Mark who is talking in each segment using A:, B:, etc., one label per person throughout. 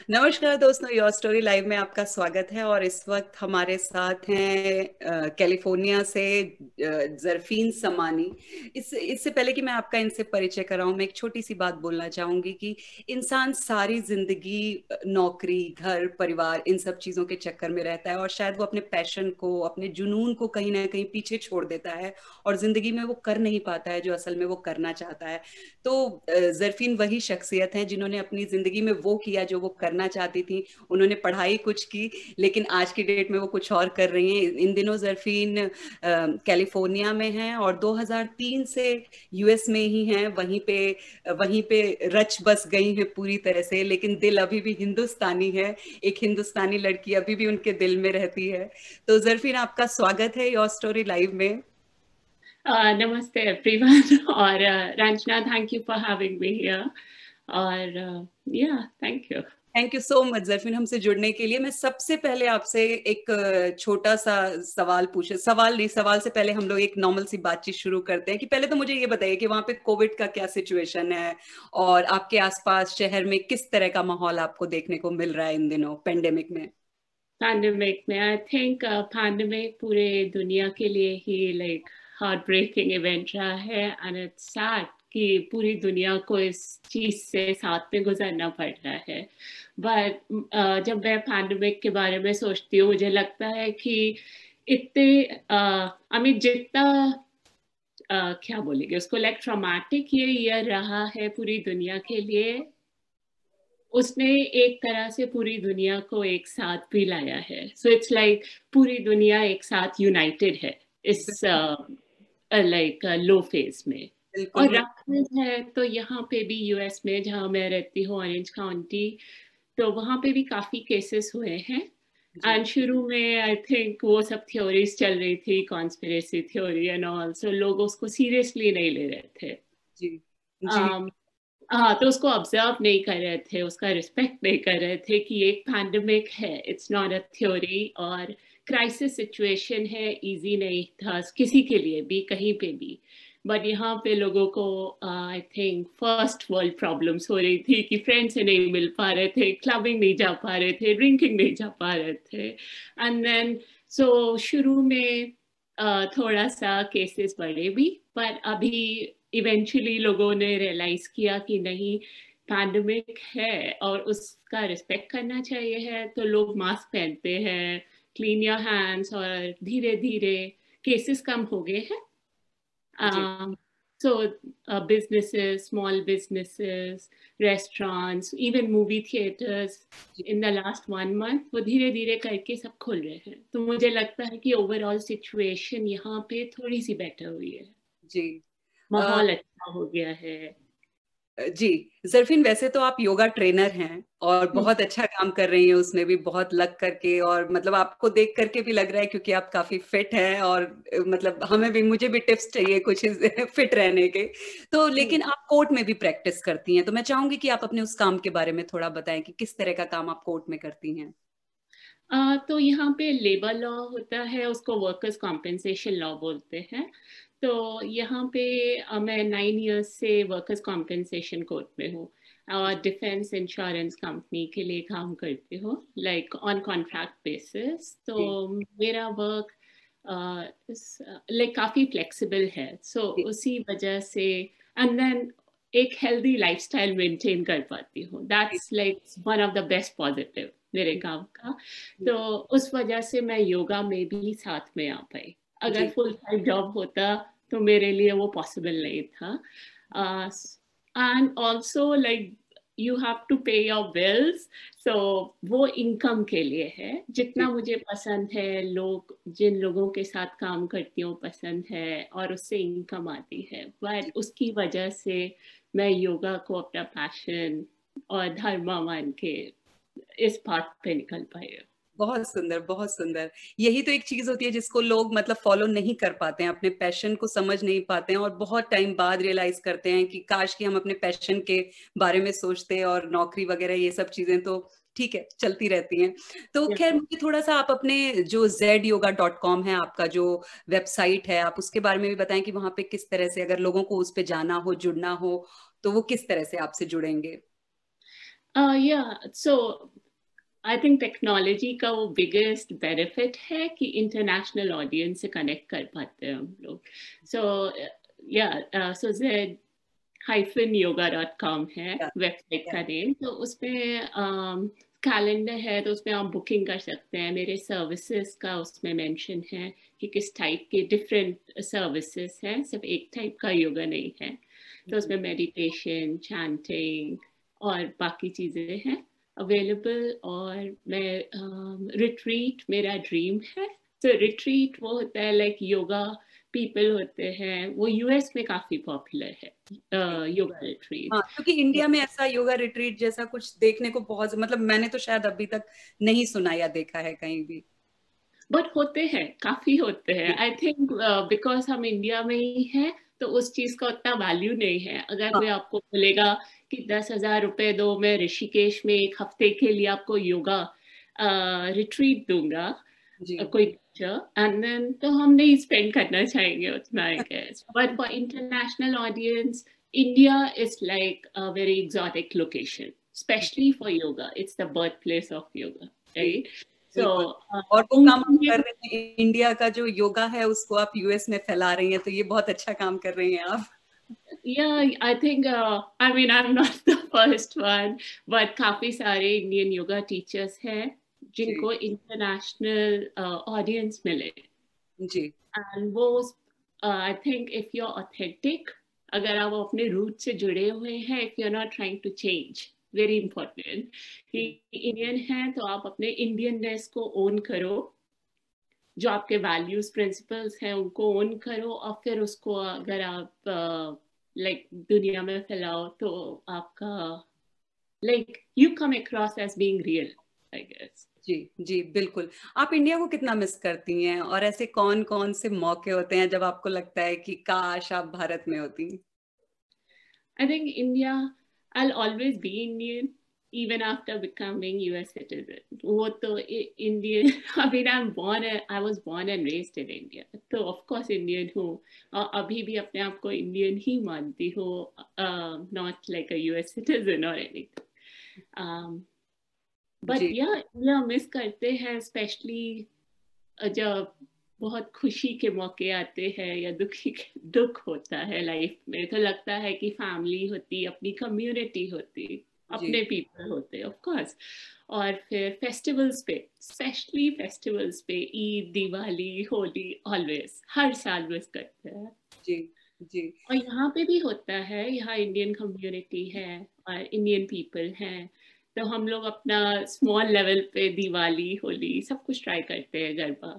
A: नमस्कार दोस्तों, your story live में आपका स्वागत है। और इस वक्त हमारे साथ हैं कैलिफोर्निया से जरफीन समानी। इससे पहले कि मैं आपका इनसे परिचय कराऊं, मैं एक छोटी सी बात बोलना चाहूंगी कि इंसान सारी जिंदगी नौकरी, घर, परिवार, इन सब चीजों के चक्कर में रहता है और शायद वो अपने पैशन को, अपने जुनून को कहीं ना कहीं पीछे छोड़ देता है और जिंदगी में वो कर नहीं पाता है जो असल में वो करना चाहता है। तो जरफीन वही शख्सियत हैं जिन्होंने अपनी जिंदगी में वो किया जो वो करना चाहती थी। उन्होंने पढ़ाई कुछ की, लेकिन आज की डेट में वो कुछ और कर रही हैं। इन दिनों जरफीन कैलिफोर्निया में हैं और 2003 से यूएस में ही हैं। वहीं पे रच बस गई हैं पूरी तरह से, लेकिन दिल अभी भी हिंदुस्तानी है। एक हिंदुस्तानी लड़की अभी भी उनके दिल में रहती है। तो जरफीन, आपका स्वागत है योर स्टोरी लाइव में।
B: Namaste everyone और Ranjana, thank you for having me here और yeah, thank you.
A: Thank you so much Zarfeen, हमसे जुड़ने के लिए। मैं सबसे पहले आपसे एक छोटा सा सवाल नहीं, सवाल से पहले हम लोग एक नॉर्मल सी बातचीत शुरू करते हैं कि पहले तो मुझे ये बताइए कि वहां पे कोविड का क्या सिचुएशन है और आपके आसपास शहर में किस तरह का माहौल आपको देखने को मिल रहा है इन दिनों पेंडेमिक में।
B: Pandemic में I think pandemic पूरे दुनिया के लिए ही like heartbreaking event रहा है and it's sad कि पूरी दुनिया को इस चीज से साथ में गुजरना पड़ रहा है। but जब मैं pandemic के बारे में सोचती हूँ मुझे लगता है कि इतने I mean जितना क्या बोलेंगे उसको लाइक ट्रॉमेटिक ये ईयर रहा है पूरी दुनिया के लिए, उसने एक तरह से पूरी दुनिया को एक साथ भी लाया है। सो इट्स लाइक पूरी दुनिया एक साथ यूनाइटेड है इस लाइक लो फेज में।
A: बिल्कुल।
B: और राइज है तो यहाँ पे भी यूएस में जहाँ मैं रहती हूँ ऑरेंज काउंटी, तो वहाँ पे भी काफी केसेस हुए हैं।
A: जी
B: एंड शुरू में आई थिंक वो सब थ्योरीज चल रही थी, कॉन्स्पिरेसी थ्योरी एंड ऑल, सो लोग उसको सीरियसली नहीं ले रहे थे।
A: जी जी।
B: um, हाँ, तो उसको ऑब्जर्व नहीं कर रहे थे, उसका रिस्पेक्ट नहीं कर रहे थे कि एक पैंडमिक है, इट्स नॉट अ थ्योरी और क्राइसिस सिचुएशन है, इजी नहीं था किसी के लिए भी कहीं पे भी। बट यहाँ पे लोगों को I think first world problems हो रही थी कि फ्रेंड से नहीं मिल पा रहे थे, क्लबिंग नहीं जा पा रहे थे, ड्रिंकिंग नहीं जा पा रहे थे। एंड देन सो शुरू में थोड़ा सा केसेस बढ़े भी, पर अभी इवेंचुअली लोगों ने रियलाइज किया कि नहीं, पैंडमिक है और उसका रिस्पेक्ट करना चाहिए है, तो लोग मास्क पहनते हैं, क्लीन योर हैंड्स, और धीरे धीरे केसेस कम हो गए हैं।
A: जी
B: सो businesses, small businesses, restaurants, even movie theaters in the last 1 month वो धीरे धीरे करके सब खुल रहे हैं। तो मुझे लगता है कि ओवरऑल सिचुएशन यहाँ पे थोड़ी सी बेटर हुई है,
A: जी।
B: माहौल अच्छा हो गया है।
A: जी जरफीन, वैसे तो आप योगा ट्रेनर हैं और
B: हम्म,
A: बहुत अच्छा काम कर रही हैं उसमें भी, बहुत लग करके। और मतलब आपको देख करके भी लग रहा है क्योंकि आप काफी फिट हैं और मतलब मुझे भी टिप्स चाहिए कुछ फिट रहने के। तो
B: हम्म।
A: लेकिन आप कोर्ट में भी प्रैक्टिस करती हैं, तो मैं चाहूंगी कि आप अपने उस काम के बारे में थोड़ा बताएं कि किस तरह का काम आप कोर्ट में करती हैं।
B: तो यहाँ पे लेबर लॉ होता है, उसको वर्कर्स कॉम्पेंसेशन लॉ बोलते हैं। तो यहाँ पे मैं 9 इयर्स से वर्कर्स कॉम्पेंसेशन कोर्ट में हूँ और डिफेंस इंश्योरेंस कंपनी के लिए काम करती हूँ, लाइक ऑन कॉन्ट्रैक्ट बेसिस।
A: जी
B: तो मेरा वर्क लाइक काफ़ी फ्लेक्सिबल है, सो
A: जी
B: उसी वजह से एंड देन एक हेल्दी लाइफस्टाइल मेंटेन कर पाती हूँ।
A: जी
B: that's like one of the best positive मेरे काम का।
A: जी
B: तो उस वजह से मैं योगा में भी साथ में आ पाई। अगर
A: जी
B: फुल टाइम जॉब होता तो मेरे लिए वो पॉसिबल नहीं था। And also like you have to pay your bills, so वो इनकम के लिए है।
A: जी
B: जितना मुझे पसंद है, लोग जिन लोगों के साथ काम करती हूँ पसंद है और उससे इनकम आती है,
A: जी।
B: बट उसकी वजह से मैं योगा को अपना पैशन और धर्म मान के इस बात पे निकल पाए।
A: बहुत सुंदर, बहुत सुंदर। यही तो एक चीज होती है जिसको लोग मतलब फॉलो नहीं कर पाते हैं, अपने पैशन को समझ नहीं पाते हैं और बहुत टाइम बाद रियलाइज करते हैं कि काश कि हम अपने पैशन के बारे में सोचते। और नौकरी वगैरह ये सब चीजें तो ठीक है, चलती रहती हैं। तो खैर, मुझे थोड़ा सा आप अपने जो zyoga.com है आपका जो वेबसाइट है, आप उसके बारे में भी बताएं कि वहां पे किस तरह से अगर लोगों को उस पे जाना हो, जुड़ना हो, तो वो किस तरह से आपसे जुड़ेंगे।
B: या सो आई थिंक टेक्नोलॉजी का वो बिगेस्ट बेनिफिट है कि इंटरनेशनल ऑडियंस से कनेक्ट कर पाते हैं हम लोग. सो या सो yoga.com है
A: Yeah,
B: वेबसाइट का
A: yeah.
B: नेम. तो उसमें कैलेंडर है, तो उसमें आप बुकिंग कर सकते हैं. मेरे सर्विसेज का उसमें मेंशन है कि किस टाइप के डिफरेंट सर्विसेज हैं, सिर्फ एक टाइप का योगा नहीं है. तो उसमें मेडिटेशन, चैंटिंग और बाकी चीज़ें हैं अवेलेबल. और मैं रिट्रीट मेरा ड्रीम है. तो रिट्रीट वो होता है लाइक योगा पीपल होते हैं, वो यूएस में काफी पॉपुलर है योगा रिट्रीट.
A: हाँ, क्योंकि इंडिया में ऐसा योगा रिट्रीट जैसा कुछ देखने को बहुत, मतलब मैंने तो शायद अभी तक नहीं सुना या देखा है कहीं भी.
B: बट होते हैं, काफी होते हैं. आई थिंक बिकॉज हम इंडिया में ही हैं तो उस चीज का उतना वैल्यू नहीं है. अगर
A: हाँ
B: कोई आपको बोलेगा कि 10,000 रुपए दो, मैं ऋषिकेश में एक हफ्ते के लिए आपको योगा रिट्रीट दूंगा,
A: जी.
B: कोई टीचर, एंड देन तो हम नहीं स्पेंड करना चाहेंगे उतना, I guess. But for international audience, India is like a very exotic location, especially for yoga. It's the birthplace of yoga,
A: जी,
B: right? So
A: बिल्कुल. और वो काम आप कर रहे हैं, इंडिया का जो योगा है उसको आप यूएस में फैला रही हैं, तो ये बहुत अच्छा काम कर रही हैं आप.
B: yeah, I think I mean I'm not the first one, but काफी सारे इंडियन योगा टीचर्स हैं जिनको इंटरनेशनल ऑडियंस मिले.
A: जी.
B: एंड वो I think if you are authentic, अगर आप अपने रूट से जुड़े हुए हैं, if you are not trying to change, very important कि इंडियन है तो आप अपने इंडियननेस को ओन करो, जो आपके वैल्यूज प्रिंसिपल्स हैं उनको ओन करो, और फिर उसको अगर आप लाइक दुनिया में फैलाओ तो आपका like you come across as being real, I guess.
A: जी. जी, बिल्कुल. आप इंडिया को कितना मिस करती हैं, और ऐसे कौन कौन से मौके होते हैं जब आपको लगता है कि काश आप भारत में होती?
B: I think India, I'll always be Indian even after becoming US citizen. वो तो Indian, I mean I was born and raised in India, तो of course Indian हूँ, और अभी भी अपने आप को Indian ही मानती हूँ, not like a US citizen or anything. But
A: जी.
B: yeah, India मिस करते हैं, especially जब बहुत खुशी के मौके आते हैं या दुख होता है लाइफ में, तो लगता है कि फैमिली होती, अपनी कम्युनिटी होती, अपने पीपल होते, ऑफ कोर्स. और फिर फेस्टिवल्स पे, स्पेशली फेस्टिवल्स पे, ईद, दिवाली, होली, ऑलवेज हर साल मिस करते हैं.
A: जी. जी.
B: और यहाँ पे भी होता है, यहाँ इंडियन कम्युनिटी है और इंडियन पीपल हैं, तो हम लोग अपना स्मॉल लेवल पे दिवाली, होली सब कुछ ट्राई करते हैं, गरबा,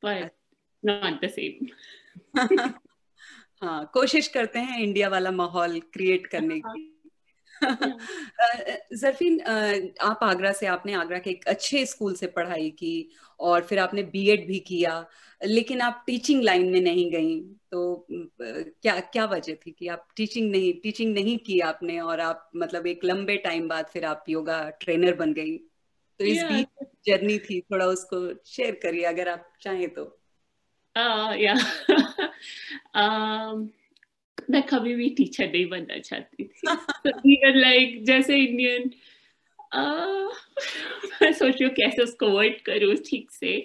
B: पर नॉट द सेम.
A: हाँ, कोशिश करते हैं इंडिया वाला माहौल क्रिएट करने की. जरफीन, आप आगरा से, आपने आगरा के एक अच्छे स्कूल से पढ़ाई की और फिर आपने बीएड भी किया, लेकिन आप टीचिंग लाइन में नहीं गई. तो क्या क्या वजह थी कि आप टीचिंग नहीं की आपने, और आप मतलब एक लंबे टाइम बाद फिर आप योगा ट्रेनर बन गई? तो इस बीच जर्नी थी, थोड़ा उसको शेयर करिए अगर आप चाहें तो.
B: या मैं कभी भी टीचर नहीं बनना चाहती थी. इवन लाइक जैसे इंडियन, मैं सोच रही हूँ कैसे उसको वर्ड करूँ ठीक से.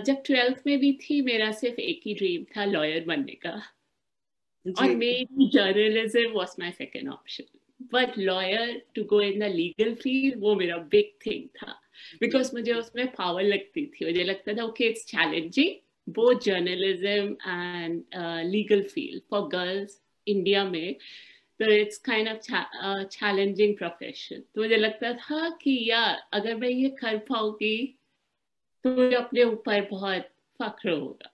B: जब 12th में भी थी, मेरा सिर्फ एक ही ड्रीम था, लॉयर बनने का. और मेरी journalism was my second option, but lawyer to go in the legal field वो मेरा बिग थिंग था, बिकॉज मुझे उसमें पावर लगती थी. मुझे लगता था okay, it's challenging both journalism and legal field for girls India में, तो it's kind of challenging profession. तो मुझे लगता था कि यार अगर मैं ये कर पाऊंगी तो मुझे अपने ऊपर बहुत फख्र होगा.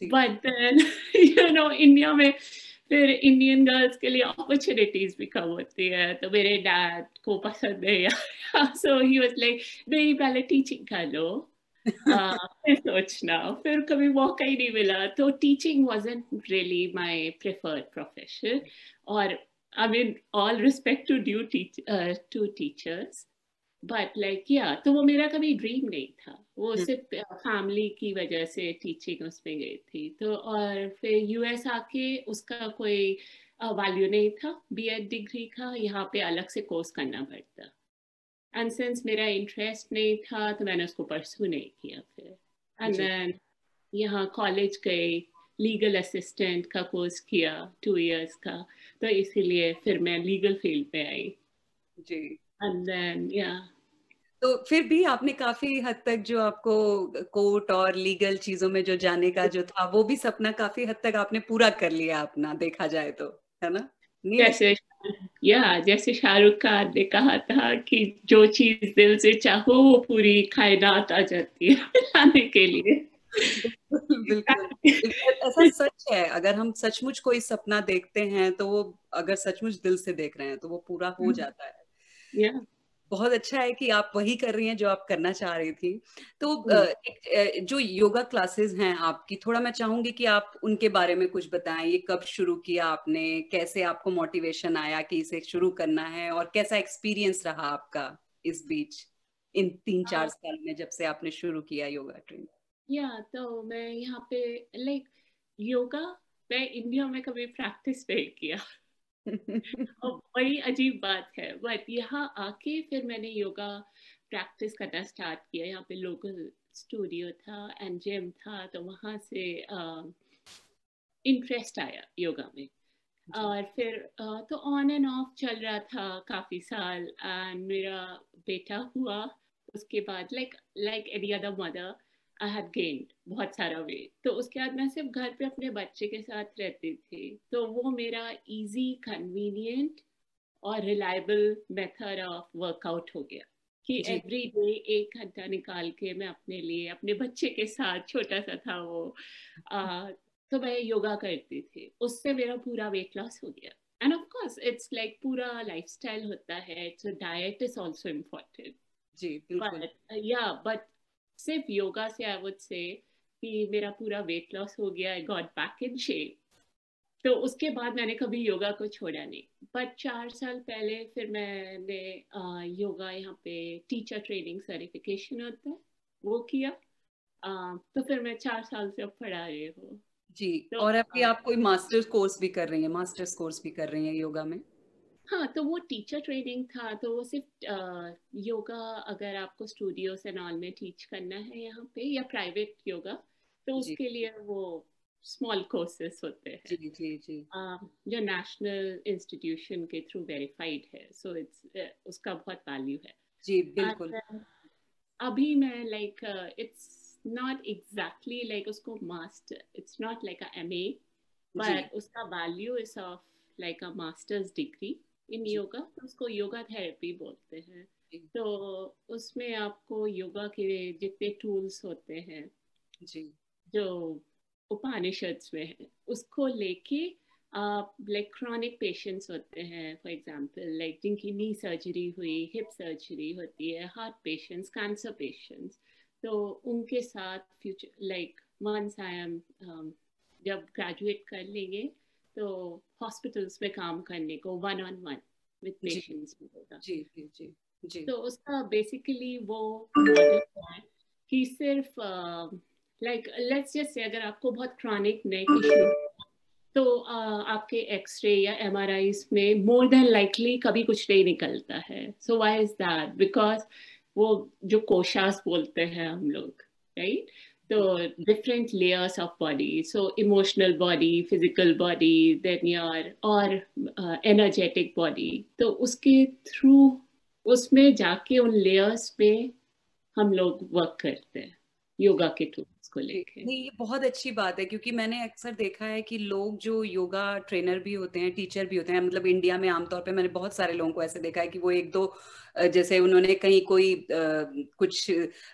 B: But then you know India में फिर इंडियन गर्ल्स के लिए अपॉर्चुनिटीज भी कम होती है, तो मेरे डैड को पसंद है यार, सो ही वाज लाइक नहीं, पहले टीचिंग कर लो, फिर सोचना. फिर कभी मौका ही नहीं मिला, तो teaching wasn't really my preferred profession. और I mean all respect to teachers, but like yeah, तो वो मेरा कभी ड्रीम नहीं था, वो सिर्फ फैमिली की वजह से टीचिंग उसमें गई थी. तो और फिर यूएस आके उसका कोई वैल्यू नहीं था बीएड डिग्री का, यहाँ पे अलग से कोर्स करना पड़ता. एंड सिंस मेरा इंटरेस्ट नहीं था तो मैंने उसको परस्यू नहीं किया फिर। एंड देन यहाँ कॉलेज गई, लीगल असिस्टेंट का कोर्स किया 2 years का, तो इसीलिए फिर मैं लीगल फील्ड में आई
A: जी।
B: एंड देन या
A: तो फिर भी आपने काफी हद तक जो आपको कोर्ट और लीगल चीजों में जो जाने का जो था, वो भी सपना काफी हद तक आपने पूरा कर लिया अपना, देखा जाए तो, है ना? नहीं लगता?
B: जैसे शाहरुख खान ने कहा था कि जो चीज दिल से चाहो वो पूरी कायनात आ जाती है लाने के लिए।
A: बिल्कुल बिल्कुल। ऐसा सच है, अगर हम सचमुच कोई सपना देखते हैं तो वो, अगर सचमुच दिल से देख रहे हैं तो वो पूरा हो जाता है।
B: या
A: बहुत अच्छा है कि आप वही कर रही हैं जो आप करना चाह रही थी। तो जो योगा क्लासेस हैं आपकी, थोड़ा मैं चाहूंगी कि आप उनके बारे में कुछ बताएं। ये कब शुरू किया आपने, कैसे आपको मोटिवेशन आया कि इसे शुरू करना है, और कैसा एक्सपीरियंस रहा आपका इस बीच, इन 3-4 साल में जब से आपने शुरू किया योगा ट्रेनिंग?
B: तो मैं यहाँ पे लाइक योगा मैं इंडिया में कभी प्रैक्टिस नहीं किया और बड़ी अजीब बात है, बट यहाँ आके फिर मैंने योगा प्रैक्टिस करना स्टार्ट किया। यहाँ पे लोकल स्टूडियो था एंड जिम था, तो वहाँ से इंटरेस्ट आया योगा में। और फिर तो ऑन एंड ऑफ चल रहा था काफी साल, एंड मेरा बेटा हुआ उसके बाद like any other mother I had gained बहुत सारा वेट। तो उसके बाद मैं सिर्फ घर पे अपने बच्चे के साथ रहती थी, तो वो मेरा इजी कन्वीनियंट और रिलायबल मेथड ऑफ वर्कआउट हो गया कि
A: जी
B: एवरी डे 1 घंटा निकाल के मैं अपने लिए, अपने बच्चे के साथ, छोटा सा था वो, तो मैं योगा करती थी। उससे मेरा पूरा वेट लॉस हो गया। And of course it's like पूरा लाइफस्टाइल होता है, it's diet is also important,
A: जी बिल्कुल।
B: बट सिर्फ योगा से आई वुड से कि मेरा पूरा वेट लॉस हो गया, I got back in shape. तो उसके बाद मैंने कभी योगा को छोड़ा नहीं। बट 4 साल पहले फिर मैंने योगा यहाँ पे टीचर ट्रेनिंग सर्टिफिकेशन होता है वो किया। तो फिर मैं 4 साल से अब पढ़ा रही हूँ।
A: जी,
B: तो
A: और अभी आप कोई मास्टर्स कोर्स भी कर रही हैं, मास्टर्स कोर्स भी कर रही हैं योगा में?
B: हाँ, तो वो टीचर ट्रेनिंग था, तो वो सिर्फ योगा अगर आपको स्टूडियोज एंड ऑल में टीच करना है यहाँ पे या प्राइवेट योगा, तो
A: जी
B: उसके लिए वो स्मॉल कोर्सेस होते
A: जी
B: हैं
A: जी जी
B: जो नेशनल इंस्टीट्यूशन के थ्रू वेरीफाइड है, सो इट्स उसका बहुत वैल्यू है।
A: जी बिल्कुल।
B: And, अभी मैं like it's not exactly like उसको master, it's not like a MA,
A: जी
B: बट उसका value is of like a master's degree in
A: जी
B: योगा, तो उसको योगा थेरेपी बोलते हैं।
A: जी
B: तो उसमें आपको योगा के जितने टूल्स होते हैं
A: जी
B: जो उपनिषद्स में है उसको लेके आप लाइक क्रॉनिक पेशेंट्स होते हैं, फॉर एग्जांपल लाइक जिनकी नी सर्जरी हुई, हिप सर्जरी होती है, हार्ट पेशेंट्स, कैंसर पेशेंट्स, तो उनके साथ future like once I am जब ग्रेजुएट कर लेंगे तो हॉस्पिटल्स में काम करने को 1-on-1 विद
A: जी
B: पेशेंट्स मिलेगा।
A: जी जी जी जी
B: तो उसका बेसिकली वो मॉडल है कि सिर्फ लाइक लेट्स जस्ट से अगर आपको बहुत क्रॉनिक नेक इशू तो आपके एक्सरे या एमआरआईज में मोर देन लाइकली कभी कुछ नहीं निकलता है। So why is that? Because वो जो कोशास बोलते हैं हम लोग, राइट? तो different layers of body, so emotional body, physical body, then your और एनर्जेटिक बॉडी, तो उसके थ्रू उसमें जाके उन लेयर्स पे हम लोग वर्क करते हैं योगा के टूल्स को
A: जी,
B: लेके।
A: नहीं ये बहुत अच्छी बात है, क्योंकि मैंने अक्सर देखा है कि लोग जो योगा ट्रेनर भी होते हैं, टीचर भी होते हैं, मतलब इंडिया में आमतौर पे मैंने बहुत सारे लोगों को ऐसे देखा है कि वो एक दो जैसे उन्होंने कहीं कोई कुछ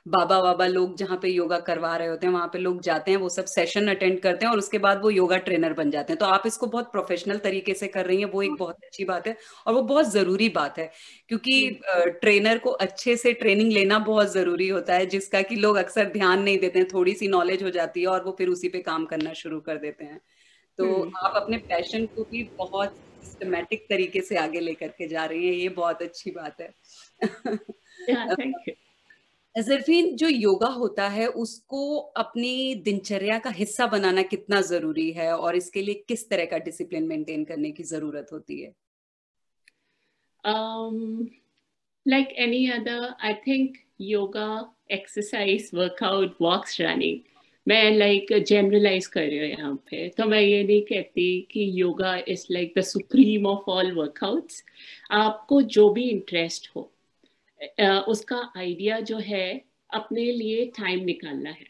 A: बाबा वाबा लोग जहाँ पे योगा करवा रहे होते हैं वहां पे लोग जाते हैं, वो सब सेशन अटेंड करते हैं और उसके बाद वो योगा ट्रेनर बन जाते हैं। तो आप इसको बहुत प्रोफेशनल तरीके से कर रही हैं, वो एक बहुत अच्छी बात है और वो बहुत जरूरी बात है, क्योंकि ट्रेनर को अच्छे से ट्रेनिंग लेना बहुत जरूरी होता है, जिसका कि लोग अक्सर ध्यान नहीं देते हैं। थोड़ी सी नॉलेज हो जाती है और वो फिर उसी पे काम करना शुरू कर देते हैं। तो आप अपने पैशन को भी बहुत सिस्टमैटिक तरीके से आगे लेकर के जा रही हैं, ये बहुत अच्छी बात है।
B: Thank you.
A: जरफीन, जो योगा होता है उसको अपनी दिनचर्या का हिस्सा बनाना कितना जरूरी है, और इसके लिए किस तरह का डिसिप्लिन मेंटेन करने की जरूरत होती है?
B: Like any other, I think yoga, exercise, workout, walks, running. मैं लाइक जनरलाइज कर रही हूँ यहाँ पे, तो मैं ये नहीं कहती कि yoga is like the supreme of all workouts. आपको जो भी इंटरेस्ट हो, उसका आइडिया जो है अपने लिए टाइम निकालना है.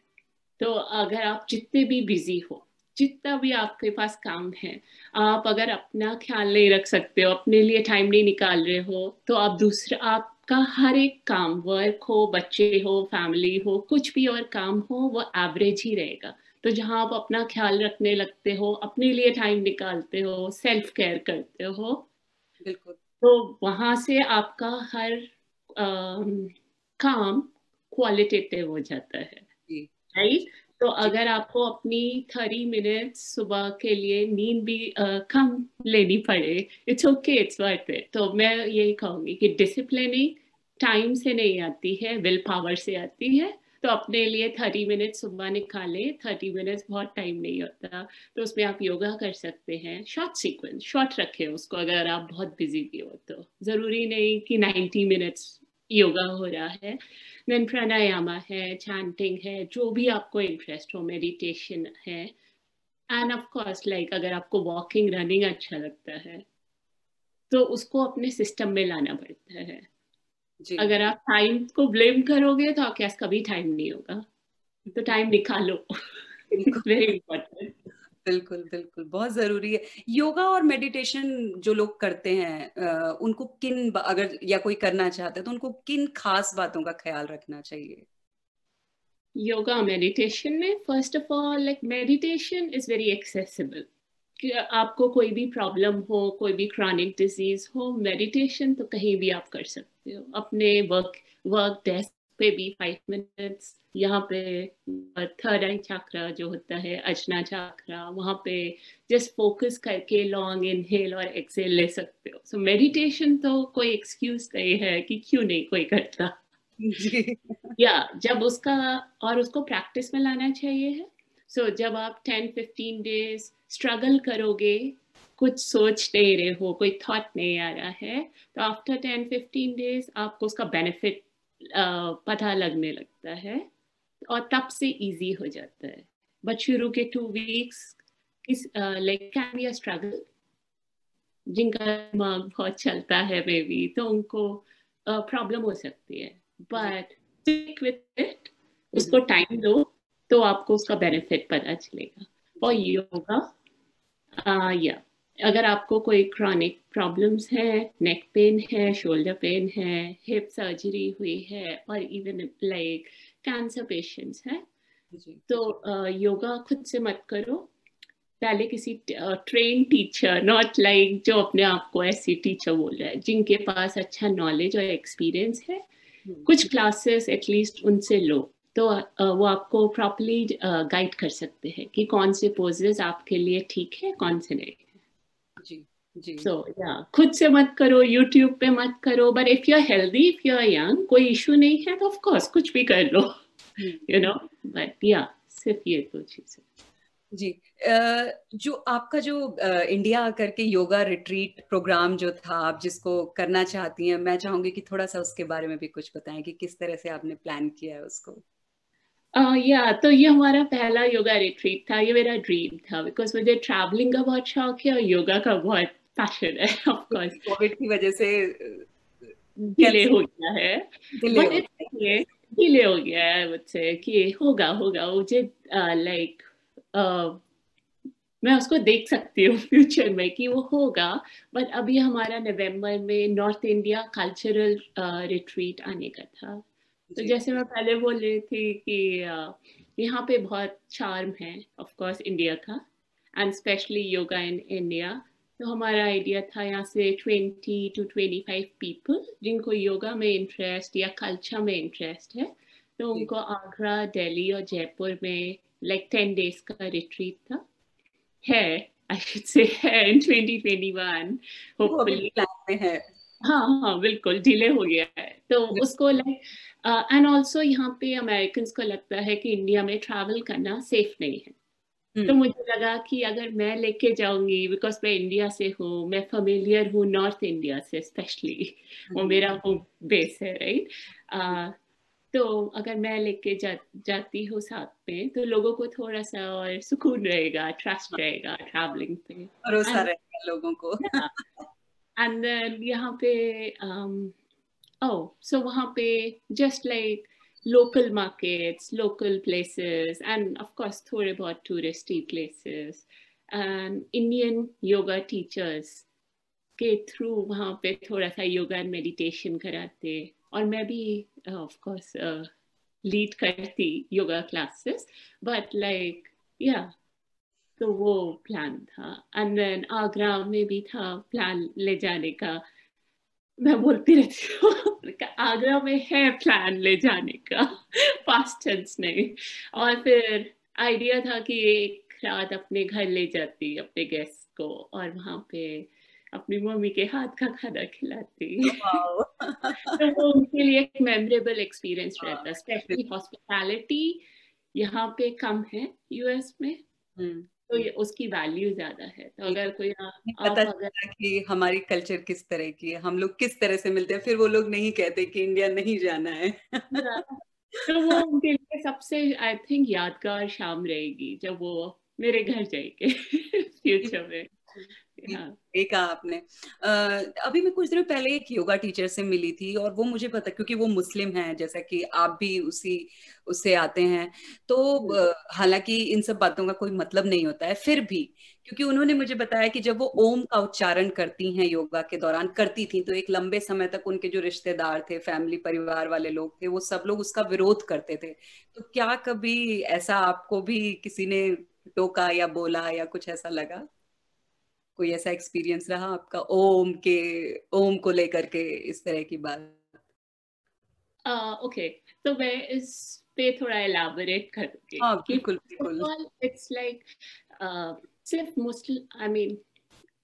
B: तो अगर आप जितने भी बिजी हो, जितना भी आपके पास काम है, आप अगर अपना ख्याल नहीं रख सकते हो, अपने लिए टाइम नहीं निकाल रहे हो, तो आप दूसरा, आपका हर एक काम, वर्क हो, बच्चे हो, फैमिली हो, कुछ भी और काम हो, वो एवरेज ही रहेगा. तो जहाँ आप अपना ख्याल रखने लगते हो, अपने लिए टाइम निकालते हो, सेल्फ केयर करते हो,
A: बिल्कुल.
B: तो वहां से आपका हर काम क्वालिटेटिव हो जाता है.
A: जी.
B: राइट. तो
A: जी.
B: अगर आपको अपनी 30 मिनट्स सुबह के लिए नींद भी कम लेनी पड़े, it's okay, it's worth it. तो मैं यही कहूँगी कि डिसिप्लिनिंग टाइम से नहीं आती है, विल पावर से आती है. तो अपने लिए 30 मिनट्स सुबह निकाले. 30 मिनट्स बहुत टाइम नहीं होता, तो उसमें आप योगा कर सकते हैं. शॉर्ट सीक्वेंस, शॉर्ट रखें उसको. अगर आप बहुत बिजी भी हो तो ज़रूरी नहीं कि 90 मिनट्स योगा हो रहा है. देन प्राणायामा है, चैंटिंग है, जो भी आपको इंटरेस्ट हो, मेडिटेशन है. एंड ऑफ कोर्स लाइक अगर आपको वॉकिंग, रनिंग अच्छा लगता है, तो उसको अपने सिस्टम में लाना पड़ता है.
A: जी.
B: अगर आप टाइम को ब्लेम करोगे तो आपके पास कभी टाइम नहीं होगा. तो टाइम निकालो.
A: बिल्कुल.
B: Very important.
A: बिल्कुल, बिल्कुल, बहुत जरूरी है. योगा और मेडिटेशन जो लोग करते हैं, उनको अगर या कोई करना चाहता है तो उनको किन खास बातों का ख्याल रखना चाहिए?
B: योगा मेडिटेशन में first of all, like meditation is very accessible. कि आपको कोई भी प्रॉब्लम हो, कोई भी क्रॉनिक डिजीज हो, मेडिटेशन तो कहीं भी आप कर सकते हो. अपने वर्क डेस्क पे भी 5 मिनट्स, यहाँ पे थर्ड आई चक्रा जो होता है, अजना चक्रा, वहाँ पे जस्ट फोकस करके लॉन्ग इनहेल और एक्सेल ले सकते हो. सो मेडिटेशन तो कोई एक्सक्यूज नहीं है कि क्यों नहीं कोई करता.
A: जी.
B: या जब उसका, और उसको प्रैक्टिस में लाना चाहिए है. सो जब आप 10-15 डेज स्ट्रगल करोगे, कुछ सोच नहीं रहे हो, कोई थॉट नहीं आ रहा है, तो आफ्टर 10-15 डेज आपको उसका बेनिफिट पता लगने लगता है, और तब से इजी हो जाता है. बट शुरू के 2 weeks like can be a struggle. जिनका दिमाग बहुत चलता है मे बी, तो उनको प्रॉब्लम हो सकती है.
A: जी.
B: बट स्टिक विथ इट, उसको टाइम दो, तो आपको उसका बेनिफिट पता चलेगा. और
A: जी.
B: योगा, या अगर आपको कोई क्रॉनिक प्रॉब्लम्स है, नेक पेन है, शोल्डर पेन है, हिप सर्जरी हुई है, और इवन लाइक कैंसर पेशेंट्स हैं,
A: जी.
B: तो योगा खुद से मत करो. पहले किसी ट्रेन टीचर, नॉट लाइक जो अपने आप को ऐसी टीचर बोल रहा है, जिनके पास अच्छा नॉलेज और एक्सपीरियंस है, कुछ क्लासेस एटलीस्ट उनसे लो. तो वो आपको प्रॉपरली गाइड कर सकते हैं कि कौन से पोजेस आपके लिए ठीक है, कौन से नहीं.
A: जी. जी.
B: सो या खुद से मत करो, यूट्यूब पे मत करो. But if you are healthy, if you are young, कोई इशू नहीं है, तो ऑफ कोर्स कुछ भी कर लो. You know. बट या सिर्फ ये दो चीजें.
A: जी. जो आपका जो इंडिया आकर के योगा रिट्रीट प्रोग्राम जो था, आप जिसको करना चाहती हैं, मैं चाहूंगी कि थोड़ा सा उसके बारे में भी कुछ बताएं कि किस तरह से आपने प्लान किया है उसको.
B: या तो ये हमारा पहला योगा रिट्रीट था. ये मेरा ड्रीम था, बिकॉज मुझे ट्रैवलिंग का बहुत शौक है और योगा का बहुत पैशन है. ऑफ कोर्स
A: कोविड की वजह से
B: डिले हो गया है,
A: डिले
B: बट
A: हो
B: इट्स डिले हो गया है मुझसे कि होगा होगा. मुझे लाइक मैं उसको देख सकती हूँ फ्यूचर में कि वो होगा. बट अभी हमारा नवंबर में नॉर्थ इंडिया कल्चरल रिट्रीट आने का था. तो
A: जी.
B: जैसे मैं पहले बोल रही थी कि यहाँ पे बहुत चार्म है ऑफ कोर्स इंडिया का, and specially yoga in India. तो हमारा आइडिया था यहाँ से 20 to 25 पीपल जिनको योगा में इंटरेस्ट या कल्चर में इंटरेस्ट है, तो
A: जी.
B: उनको आगरा, दिल्ली और जयपुर में लाइक 10 डेज का रिट्रीट था. है, आई शुड से है इन 2021
A: वो अभी
B: होपफुली.
A: प्लान में है.
B: हाँ हाँ बिल्कुल डिले हो गया है. तो उसको लाइक, एंड ऑल्सो यहाँ पे अमेरिकन को लगता है कि इंडिया में ट्रैवल करना सेफ नहीं है. तो मुझे लगा कि अगर मैं लेके जाऊंगी, बिकॉज मैं इंडिया से हूँ, मैं फेमिलियर हूँ नॉर्थ इंडिया से स्पेशली, वो मेरा होम बेस है, राइट। तो अगर मैं लेके जाती हूँ साथ में, तो लोगों को थोड़ा सा और सुकून रहेगा, ट्रस्ट रहेगा ट्रैवलिंग पे,
A: भरोसा
B: एंड
A: रहेगा लोगों को।
B: एंड देन यहाँ पे oh, so वहाँ पे just like local markets, local places, and of course थोड़े बहुत touristy places, and Indian yoga teachers के थ्रू वहाँ पे थोड़ा सा योगा एंड मेडिटेशन कराते, और मैं भी ऑफ कोर्स लीड करती yoga classes, but like yeah, तो वो प्लान था। एंड देन आगरा में भी था प्लान ले जाने का, मैं बोलती रहती हूँ आगरा में है प्लान ले जाने का, पास्ट टेंस नहीं। और फिर आइडिया था कि एक रात अपने घर ले जाती अपने गेस्ट को, और वहाँ पे अपनी मम्मी के हाथ का खाना खिलाती।
A: वाओ।
B: तो वो उनके लिए एक मेमोरेबल एक्सपीरियंस रहता,
A: बिल्कुल।
B: स्पेशली हॉस्पिटैलिटी यहाँ पे कम है यूएस में, तो ये उसकी वैल्यू ज्यादा है। तो अगर कोई
A: पता
B: आप अगर
A: चला कि हमारी कल्चर किस तरह की है, हम लोग किस तरह से मिलते हैं, फिर वो लोग नहीं कहते कि इंडिया नहीं जाना है।
B: तो वो उनके लिए सबसे आई थिंक यादगार शाम रहेगी जब वो मेरे घर जाएंगे फ्यूचर में। हाँ।
A: ये कहा आपने। अभी मैं कुछ दिनों पहले एक योगा टीचर से मिली थी, और वो मुझे पता, क्योंकि वो मुस्लिम हैं जैसा कि आप भी उसी उससे आते हैं, तो हालांकि इन सब बातों का कोई मतलब नहीं होता है, फिर भी क्योंकि उन्होंने मुझे बताया कि जब वो ओम का उच्चारण करती हैं, योगा के दौरान करती थी, तो एक लंबे समय तक उनके जो रिश्तेदार थे, फैमिली परिवार वाले लोग थे, वो सब लोग उसका विरोध करते थे। तो क्या कभी ऐसा आपको भी किसी ने टोका या बोला या कुछ ऐसा लगा? कोई ऐसा एक्सपीरियंस रहा आपका ओम को लेकर के, इस तरह की बात?
B: ओके, तो मैं इस पे थोड़ा एलाबोरेट करूँगी
A: हाँ,
B: कि
A: बिल्कुल
B: फर्स्ट ऑफ
A: बिल्कुल।
B: ऑल इट्स लाइक सिर्फ मुस्लिम, आई मीन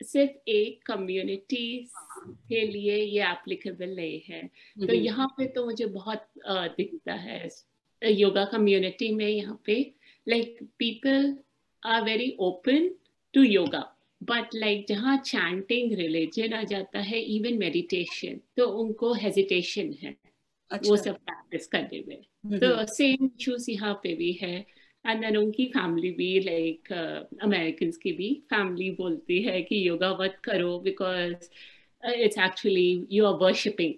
B: सिर्फ एक कम्युनिटी के लिए ये एप्लीकेबल नहीं है। तो यहाँ पे तो मुझे बहुत दिखता है योगा कम्युनिटी में, यहाँ पे like people are very open to yoga, but like जहाँ चैंटिंग रिलीजन आ जाता है, इवन मेडिटेशन, तो उनको हेजिटेशन है वो
A: अच्छा।
B: सब प्रैक्टिस करने में। तो सेम इश्यूज यहाँ पे भी है। एंड देन उनकी फैमिली भी लाइक अमेरिकन की भी फैमिली बोलती है कि योगा मत करो, because it's actually you are worshipping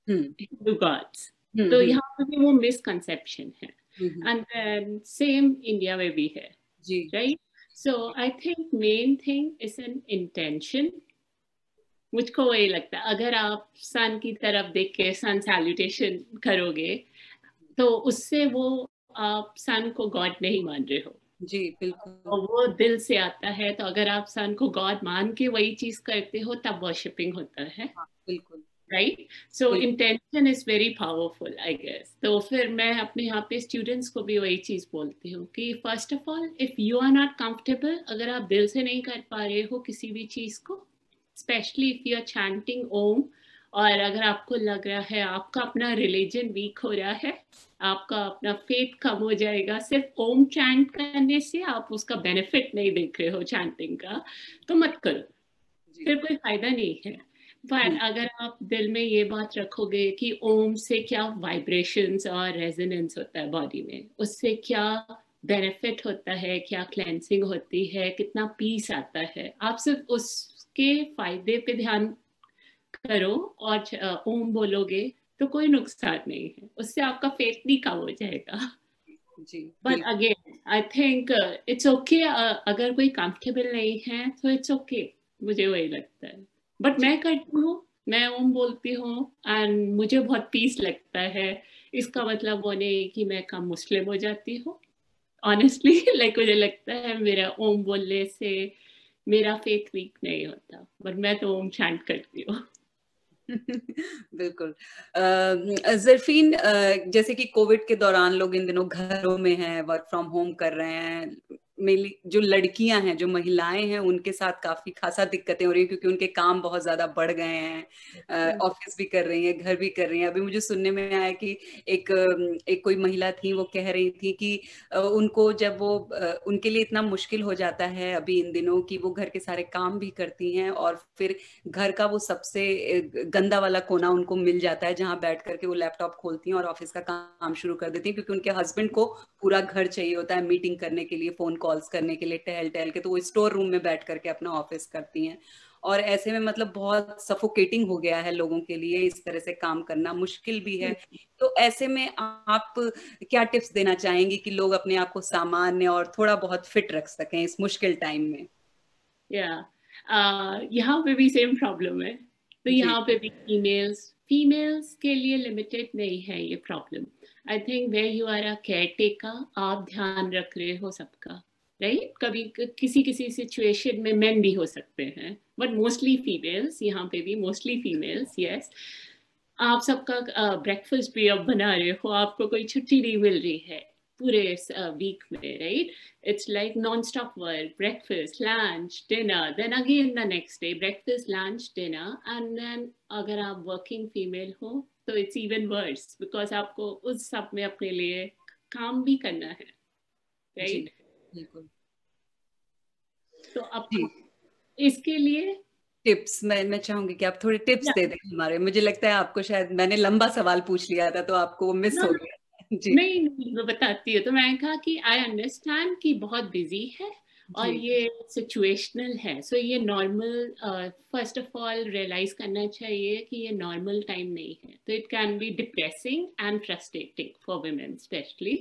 B: Hindu gods. तो यहाँ पे भी वो मिसकंसेप्शन है। एंड देन सेम इंडिया में भी है,
A: जी।
B: Right. So I think main thing is an intention. मुझको वही लगता है, अगर आप सन की तरफ देख के सन सैल्यूटेशन करोगे, तो उससे वो आप सन को गॉड नहीं मान रहे हो,
A: जी बिल्कुल।
B: और वो दिल से आता है। तो अगर आप सन को गॉड मान के वही चीज करते हो, तब वर्शिपिंग होता है,
A: हाँ, बिल्कुल
B: राइट। सो
A: बिल्कुल।
B: Intention is very powerful I guess. तो फिर मैं अपने यहाँ पे स्टूडेंट्स को भी वही चीज बोलती हूँ कि first of all, if you are not comfortable, अगर आप दिल से नहीं कर पा रहे हो किसी भी चीज को, specially if you are chanting Om, और अगर आपको लग रहा है आपका अपना रिलीजन वीक हो रहा है, आपका अपना फेथ कम हो जाएगा सिर्फ ओम चैंट करने से, आप उसका बेनिफिट नहीं देख रहे हो चैंटिंग का, तो मत करो, फिर कोई फायदा नहीं है। पर अगर आप दिल में ये बात रखोगे कि ओम से क्या वाइब्रेशंस और रेजोनेंस होता है बॉडी में, उससे क्या बेनिफिट होता है, क्या क्लेंसिंग होती है, कितना पीस आता है, आप सिर्फ उसके फायदे पे ध्यान करो और ओम बोलोगे, तो कोई नुकसान नहीं है, उससे आपका फेथ नहीं कम हो जाएगा।
A: जी
B: but again I think it's okay, अगर कोई कंफर्टेबल नहीं है तो इट्स ओके, मुझे वही लगता है। बट मैं करती हूँ, मैं ओम बोलती हूँ, एंड मुझे बहुत पीस लगता है। इसका मतलब वो नहीं कि मैं कम मुस्लिम हो जाती हूँ, ऑनेस्टली लाइक मुझे लगता है मेरा ओम बोलने से मेरा फेथ वीक नहीं होता, बट मैं तो ओम चैंट करती हूँ।
A: बिल्कुल। जरफीन, जैसे कि कोविड के दौरान लोग इन दिनों घरों में हैं, वर्क फ्रॉम होम कर रहे हैं, जो लड़कियां हैं, जो महिलाएं हैं, उनके साथ काफी खासा दिक्कतें हो रही हैं, क्योंकि उनके काम बहुत ज्यादा बढ़ गए हैं, ऑफिस भी कर रही हैं, घर भी कर रही हैं। अभी मुझे सुनने में आया कि एक कोई महिला थी, वो कह रही थी कि उनको जब वो उनके लिए इतना मुश्किल हो जाता है अभी इन दिनों कि वो घर के सारे काम भी करती हैं, और फिर घर का वो सबसे गंदा वाला कोना उनको मिल जाता है जहां बैठ करके वो लैपटॉप खोलती हैं और ऑफिस का काम शुरू कर देती हैं, क्योंकि उनके हस्बैंड को पूरा घर चाहिए होता है मीटिंग करने के लिए, फोन कॉल्स करने के लिए, टहल टहल के, तो वो स्टोर रूम में बैठ करके अपना ऑफिस करती हैं। और ऐसे में मतलब बहुत सफोकेटिंग हो गया है लोगों के लिए, इस तरह से काम करना मुश्किल भी है। तो ऐसे में आप क्या टिप्स देना चाहेंगी कि लोग अपने आप को सामान्य और थोड़ा बहुत फिट रख सकें इस मुश्किल टाइम में?
B: यहाँ पे भी सेम प्रॉब्लम है। तो
A: जी।
B: यहाँ पे भी फीमेल्स के लिए लिमिटेड नहीं है ये problem. I think where you are a caretaker, आप ध्यान रख रहे हो सबका, राइट? कभी किसी किसी सिचुएशन में मेन भी हो सकते हैं, बट मोस्टली फीमेल्स, यहाँ पे भी मोस्टली फीमेल्स, यस। आप सबका ब्रेकफास्ट भी अब बना रहे हो, आपको कोई छुट्टी नहीं मिल रही है पूरे वीक में, right? It's like non-stop work, breakfast, lunch, dinner, then again the next day, breakfast, lunch, dinner, and then अगर आप working female हो तो it's even worse because आपको उस सब में अपने लिए काम भी करना है,
A: जी
B: right?
A: बिल्कुल।
B: तो अब
A: जी,
B: इसके लिए
A: टिप्स मैं चाहूंगी कि आप थोड़े टिप्स दे दें हमारे। मुझे लगता है आपको, शायद मैंने लंबा सवाल पूछ लिया था तो आपको वो मिस
B: ना,
A: हो गया। जी।
B: नहीं नहीं, मैं बताती हूँ। तो मैंने कहा कि आई अंडरस्टैंड कि बहुत बिजी है और
A: जी।
B: ये सिचुएशनल है, सो ये normal, first of all realize करना चाहिए कि ये नॉर्मल टाइम नहीं है। तो it can be depressing and frustrating for women specially,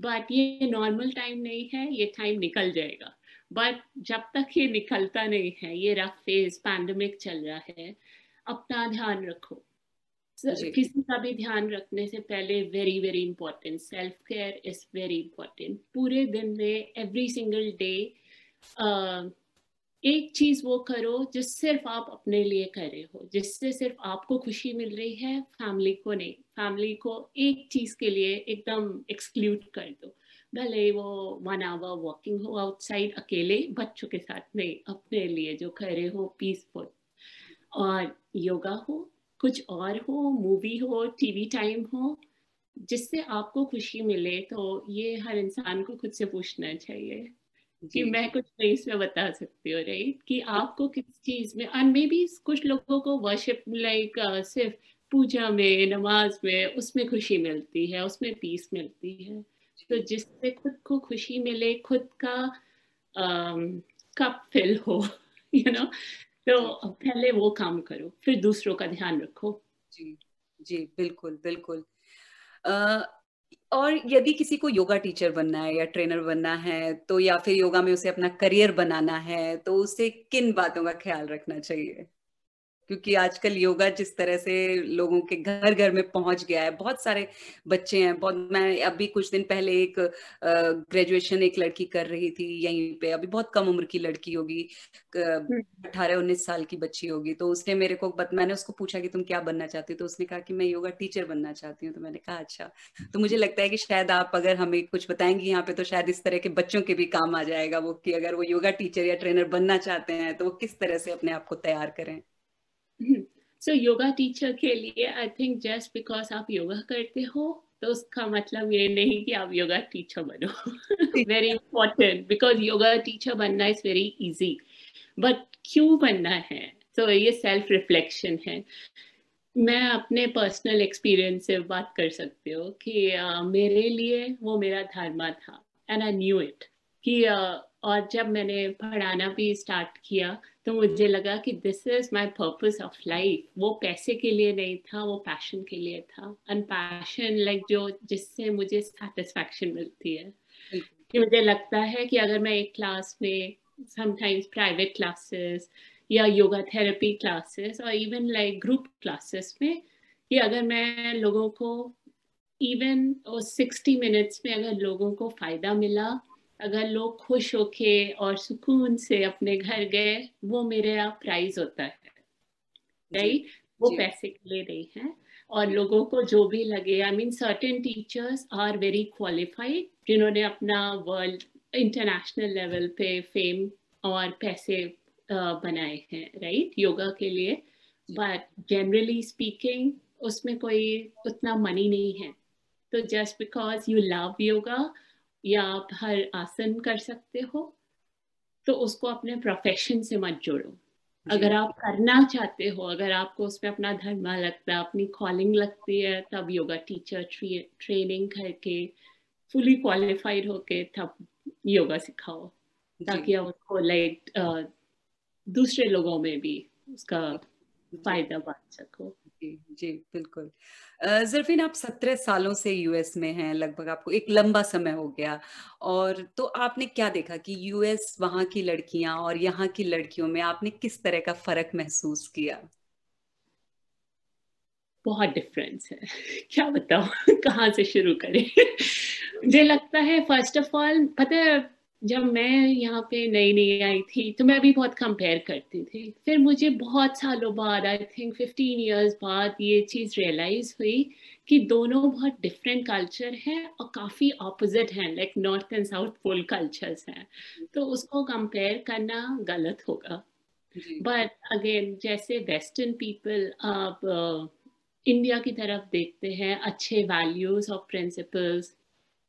B: but ये नॉर्मल टाइम नहीं है, ये टाइम निकल जाएगा। बट जब तक ये निकलता नहीं है, ये रफ फेज पैंडेमिक चल रहा है, अपना ध्यान रखो।
A: जी।
B: किसी का भी ध्यान रखने से पहले very very important, self care is very important. पूरे दिन में एवरी सिंगल डे एक चीज वो करो जो सिर्फ आप अपने लिए कर रहे हो, जिससे सिर्फ आपको खुशी मिल रही है, फैमिली को नहीं। फैमिली को एक चीज के लिए एकदम एक्सक्लूड कर दो, भले वो 1 आवर वॉकिंग हो आउटसाइड अकेले, बच्चों के साथ नहीं, अपने लिए जो कर रहे हो पीसफुल। और योगा हो, कुछ और हो, मूवी हो, टीवी टाइम हो, जिससे आपको खुशी मिले। तो ये हर इंसान को खुद से पूछना चाहिए कि
A: जी।
B: मैं कुछ नहीं इसमें बता सकती हूँ, राइट? कि आपको किस चीज में, और मे बी कुछ लोगों को वर्शिप लाइक सिर्फ पूजा में, नमाज में, उसमें खुशी मिलती है, उसमें पीस मिलती है। तो जिससे खुद को खुशी मिले, खुद का कप फिल हो, यू नो,
A: जी।
B: तो पहले वो काम करो, फिर दूसरों का ध्यान रखो।
A: जी। जी बिल्कुल बिल्कुल। अ, और यदि किसी को योगा टीचर बनना है या ट्रेनर बनना है, तो या फिर योगा में उसे अपना करियर बनाना है, तो उसे किन बातों का ख्याल रखना चाहिए? क्योंकि आजकल योगा जिस तरह से लोगों के घर घर में पहुंच गया है, बहुत सारे बच्चे हैं, बहुत। मैं अभी कुछ दिन पहले एक ग्रेजुएशन एक लड़की कर रही थी यहीं पे, अभी बहुत कम उम्र की लड़की होगी, 18-19 साल की बच्ची होगी। तो उसने मेरे को मैंने उसको पूछा कि तुम क्या बनना चाहती हो, तो उसने कहा कि मैं योगा टीचर बनना चाहती हूँ। तो मैंने कहा अच्छा। तो मुझे लगता है कि शायद आप अगर हमें कुछ बताएंगी यहाँ पे, तो शायद इस तरह के बच्चों के भी काम आ जाएगा वो, कि अगर वो योगा टीचर या ट्रेनर बनना चाहते हैं तो वो किस तरह से अपने आप को तैयार करें।
B: सो योगा टीचर के लिए आई थिंक जस्ट बिकॉज आप योगा करते हो तो उसका मतलब ये नहीं कि आप योगा टीचर बनो। Very important, because yoga teacher बनना इज वेरी इजी, बट क्यों बनना है? तो ये सेल्फ रिफ्लेक्शन है। मैं अपने पर्सनल एक्सपीरियंस से बात कर सकती हूँ कि मेरे लिए वो मेरा धर्म था, एंड आई न्यू इट कि और जब मैंने पढ़ाना भी स्टार्ट किया तो मुझे लगा कि this is my purpose of life. वो पैसे के लिए नहीं था, वो पैशन के लिए था। एंड पैशन लाइक जो जिससे मुझे सेटिस्फैक्शन मिलती है, कि मुझे लगता है कि अगर मैं एक क्लास में, समटाइम्स प्राइवेट क्लासेस या योगा थेरेपी क्लासेस और इवन लाइक ग्रुप क्लासेस में, कि अगर मैं लोगों को इवन 60 मिनट्स में अगर लोगों को फायदा मिला, अगर लोग खुश होके और सुकून से अपने घर गए, वो मेरा प्राइज होता है,
A: जी।
B: राइट? वो
A: जी।
B: पैसे के लिए नहीं है। और लोगों को जो भी लगे, I mean certain teachers are very qualified, जिन्होंने अपना वर्ल्ड इंटरनेशनल लेवल पे फेम और पैसे बनाए हैं, राइट, योगा के लिए। बट जनरली स्पीकिंग उसमें कोई उतना मनी नहीं है। तो just because you love yoga या आप हर आसन कर सकते हो, तो उसको अपने प्रोफेशन से मत जोड़ो।
A: जी
B: अगर आप करना चाहते हो, अगर आपको उसमें अपना धर्म लगता है, अपनी कॉलिंग लगती है, तब योगा टीचर ट्रेनिंग करके फुली क्वालिफाइड होके तब योगा सिखाओ,
A: जी
B: ताकि आप उसको लाइक दूसरे लोगों में भी उसका
A: जी
B: फायदा बांट सको।
A: जी जी बिल्कुल। जरफीन, आप 17 सालों से यूएस में हैं, लगभग आपको एक लंबा समय हो गया। और तो आपने क्या देखा कि यूएस, वहाँ की लड़कियां और यहाँ की लड़कियों में आपने किस तरह का फर्क महसूस किया?
B: बहुत डिफरेंस है। क्या बताऊं कहाँ से शुरू करें। मुझे लगता है फर्स्ट ऑफ ऑल, पता है, जब मैं यहाँ पे नई नई आई थी तो मैं भी बहुत कंपेयर करती थी। फिर मुझे बहुत सालों बाद, आई थिंक 15 इयर्स बाद, ये चीज़ रियलाइज हुई कि दोनों बहुत डिफरेंट कल्चर हैं और काफ़ी ऑपोजिट हैं, like north and south pole cultures हैं। तो उसको कंपेयर करना गलत होगा।
A: जी
B: बट अगेन, जैसे वेस्टर्न पीपल आप इंडिया की तरफ देखते हैं अच्छे वैल्यूज और प्रिंसिपल्स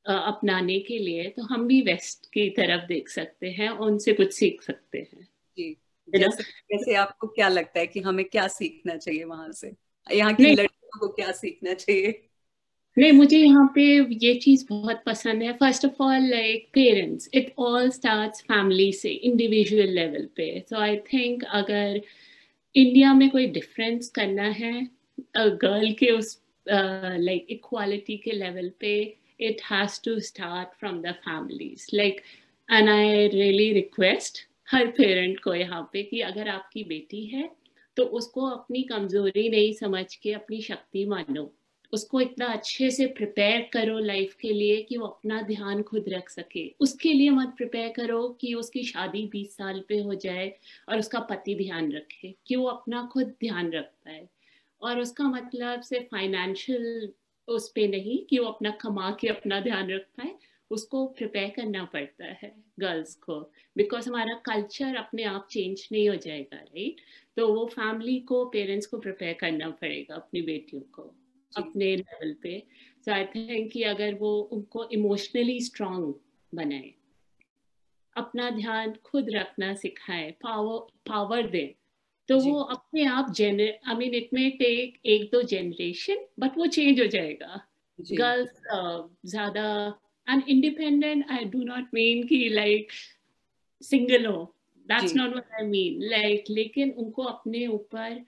B: अपनाने के लिए, तो हम भी वेस्ट की तरफ देख सकते हैं और उनसे कुछ सीख सकते हैं,
A: जी।
B: है ना।
A: जैसे जैसे आपको क्या लगता है कि हमें क्या सीखना चाहिए वहां से, यहाँ की
B: नहीं
A: लड़कियों को क्या सीखना चाहिए?
B: नहीं, मुझे यहाँ पे ये चीज़ बहुत पसंद है। First of all, like parents, it all starts family से, इंडिविजुअल लेवल पे। सो आई थिंक अगर इंडिया में कोई डिफरेंस करना है गर्ल के उस लाइक इक्वालिटी के लेवल पे, it has to start from the families, like. And I really request हर पेरेंट को यहाँ पे कि अगर आपकी बेटी है तो उसको अपनी कमजोरी नहीं समझ के अपनी शक्ति मानो। उसको इतना अच्छे से प्रिपेयर करो लाइफ के लिए कि वो अपना ध्यान खुद रख सके। उसके लिए मत प्रिपेयर करो कि उसकी शादी 20 साल पे हो जाए और उसका पति ध्यान रखे, कि वो अपना खुद ध्यान रख पाए। और उसका मतलब सिर्फ फाइनेंशियल उस पे नहीं कि वो अपना कमा के अपना ध्यान रख पाए, उसको प्रिपेयर करना पड़ता है गर्ल्स को। बिकॉज हमारा कल्चर अपने आप चेंज नहीं हो जाएगा, राइट। तो वो फैमिली को, पेरेंट्स को प्रिपेयर करना पड़ेगा अपनी बेटियों को
A: जी
B: अपने लेवल पे। सो आई थिंक कि अगर वो उनको इमोशनली स्ट्रांग बनाए, अपना ध्यान खुद रखना सिखाए, पावर पावर दे, तो
A: जी
B: वो अपने आप आई मीन इट में टेक 1-2 जनरेशन, बट वो चेंज हो जाएगा।
A: जी
B: गर्ल्स ज्यादा and independent, I do not mean कि लाइक सिंगल हो, दैट्स
A: जी
B: not what I mean, like, लेकिन उनको अपने ऊपर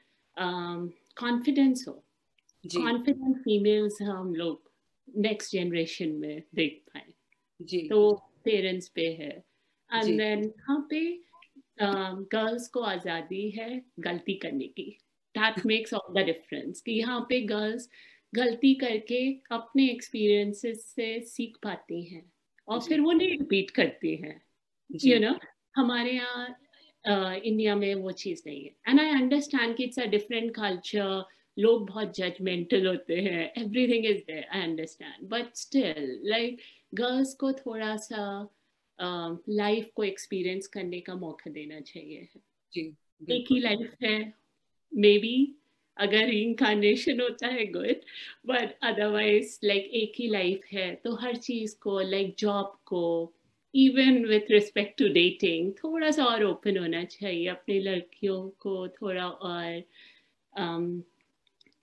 B: कॉन्फिडेंस हो।
A: जी
B: कॉन्फिडेंट फीमेल्स हम लोग नेक्स्ट जनरेशन में देख पाए,
A: जी
B: तो पेरेंट्स पे है। एंड
A: जी
B: देन यहाँ पे गर्ल्स को आज़ादी है गलती करने की। That makes all the difference कि यहाँ पे गर्ल्स गलती करके अपने एक्सपीरियंसेस से सीख पाती हैं और
A: जी
B: फिर वो नहीं रिपीट करती हैं,
A: जी
B: हमारे यहाँ इंडिया में वो चीज़ नहीं है। एंड आई अंडरस्टैंड कि इट्स अ डिफरेंट कल्चर, लोग बहुत जजमेंटल होते हैं, everything is there, I understand, but still like girls को थोड़ा सा लाइफ को एक्सपीरियंस करने का मौका देना चाहिए।
A: जी
B: एक ही
A: बिल्कुल।
B: लाइफ है, मे बी अगर रीइंकार्नेशन होता है गुड, बट अदरवाइज लाइक एक ही लाइफ है, तो हर चीज को, लाइक जॉब को, even with respect to dating, थोड़ा सा और ओपन होना चाहिए। अपनी लड़कियों को थोड़ा और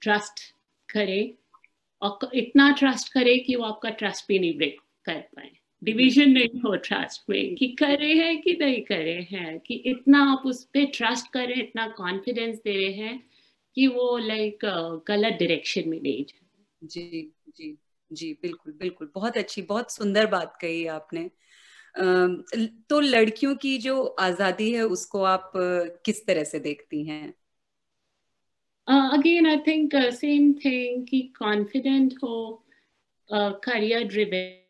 B: ट्रस्ट करे, और इतना ट्रस्ट करे कि वो आपका ट्रस्ट भी नहीं ब्रेक कर पाए। डिवीजन नहीं हो ट्रस्ट में कि करे हैं कि नहीं करे हैं, कि इतना आप उस पर ट्रस्ट करें, इतना कॉन्फिडेंस दे रहे हैं कि वो लाइक गलत डायरेक्शन में नहीं जाए।
A: जी जी जी बिल्कुल बिल्कुल, बहुत अच्छी, बहुत सुंदर बात कही आपने। तो लड़कियों की जो आजादी है उसको आप किस तरह से देखती हैं?
B: Again I think same thing कि कॉन्फिडेंट हो, करियर ड्रिवन,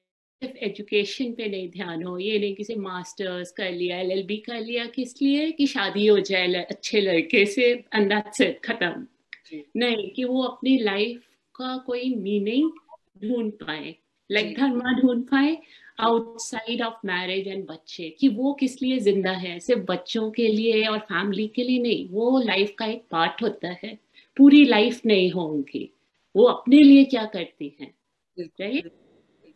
B: सिर्फ एजुकेशन पे नहीं ध्यान हो। ये नहीं कि सिर्फ मास्टर्स कर लिया, एलएलबी कर लिया, किस लिए कि शादी हो जाए अच्छे लड़के से एंड दैट्स इट, खत्म।
A: जी
B: नहीं, कि वो अपनी लाइफ का कोई मीनिंग ढूंढ पाए, लाइक धर्म ढूंढ पाए आउटसाइड ऑफ मैरिज एंड बच्चे, कि वो किस लिए जिंदा है, सिर्फ बच्चों के लिए और फैमिली के लिए नहीं, वो लाइफ का एक पार्ट होता है, पूरी लाइफ नहीं हो उनकी, वो अपने लिए क्या करती हैं, राइट।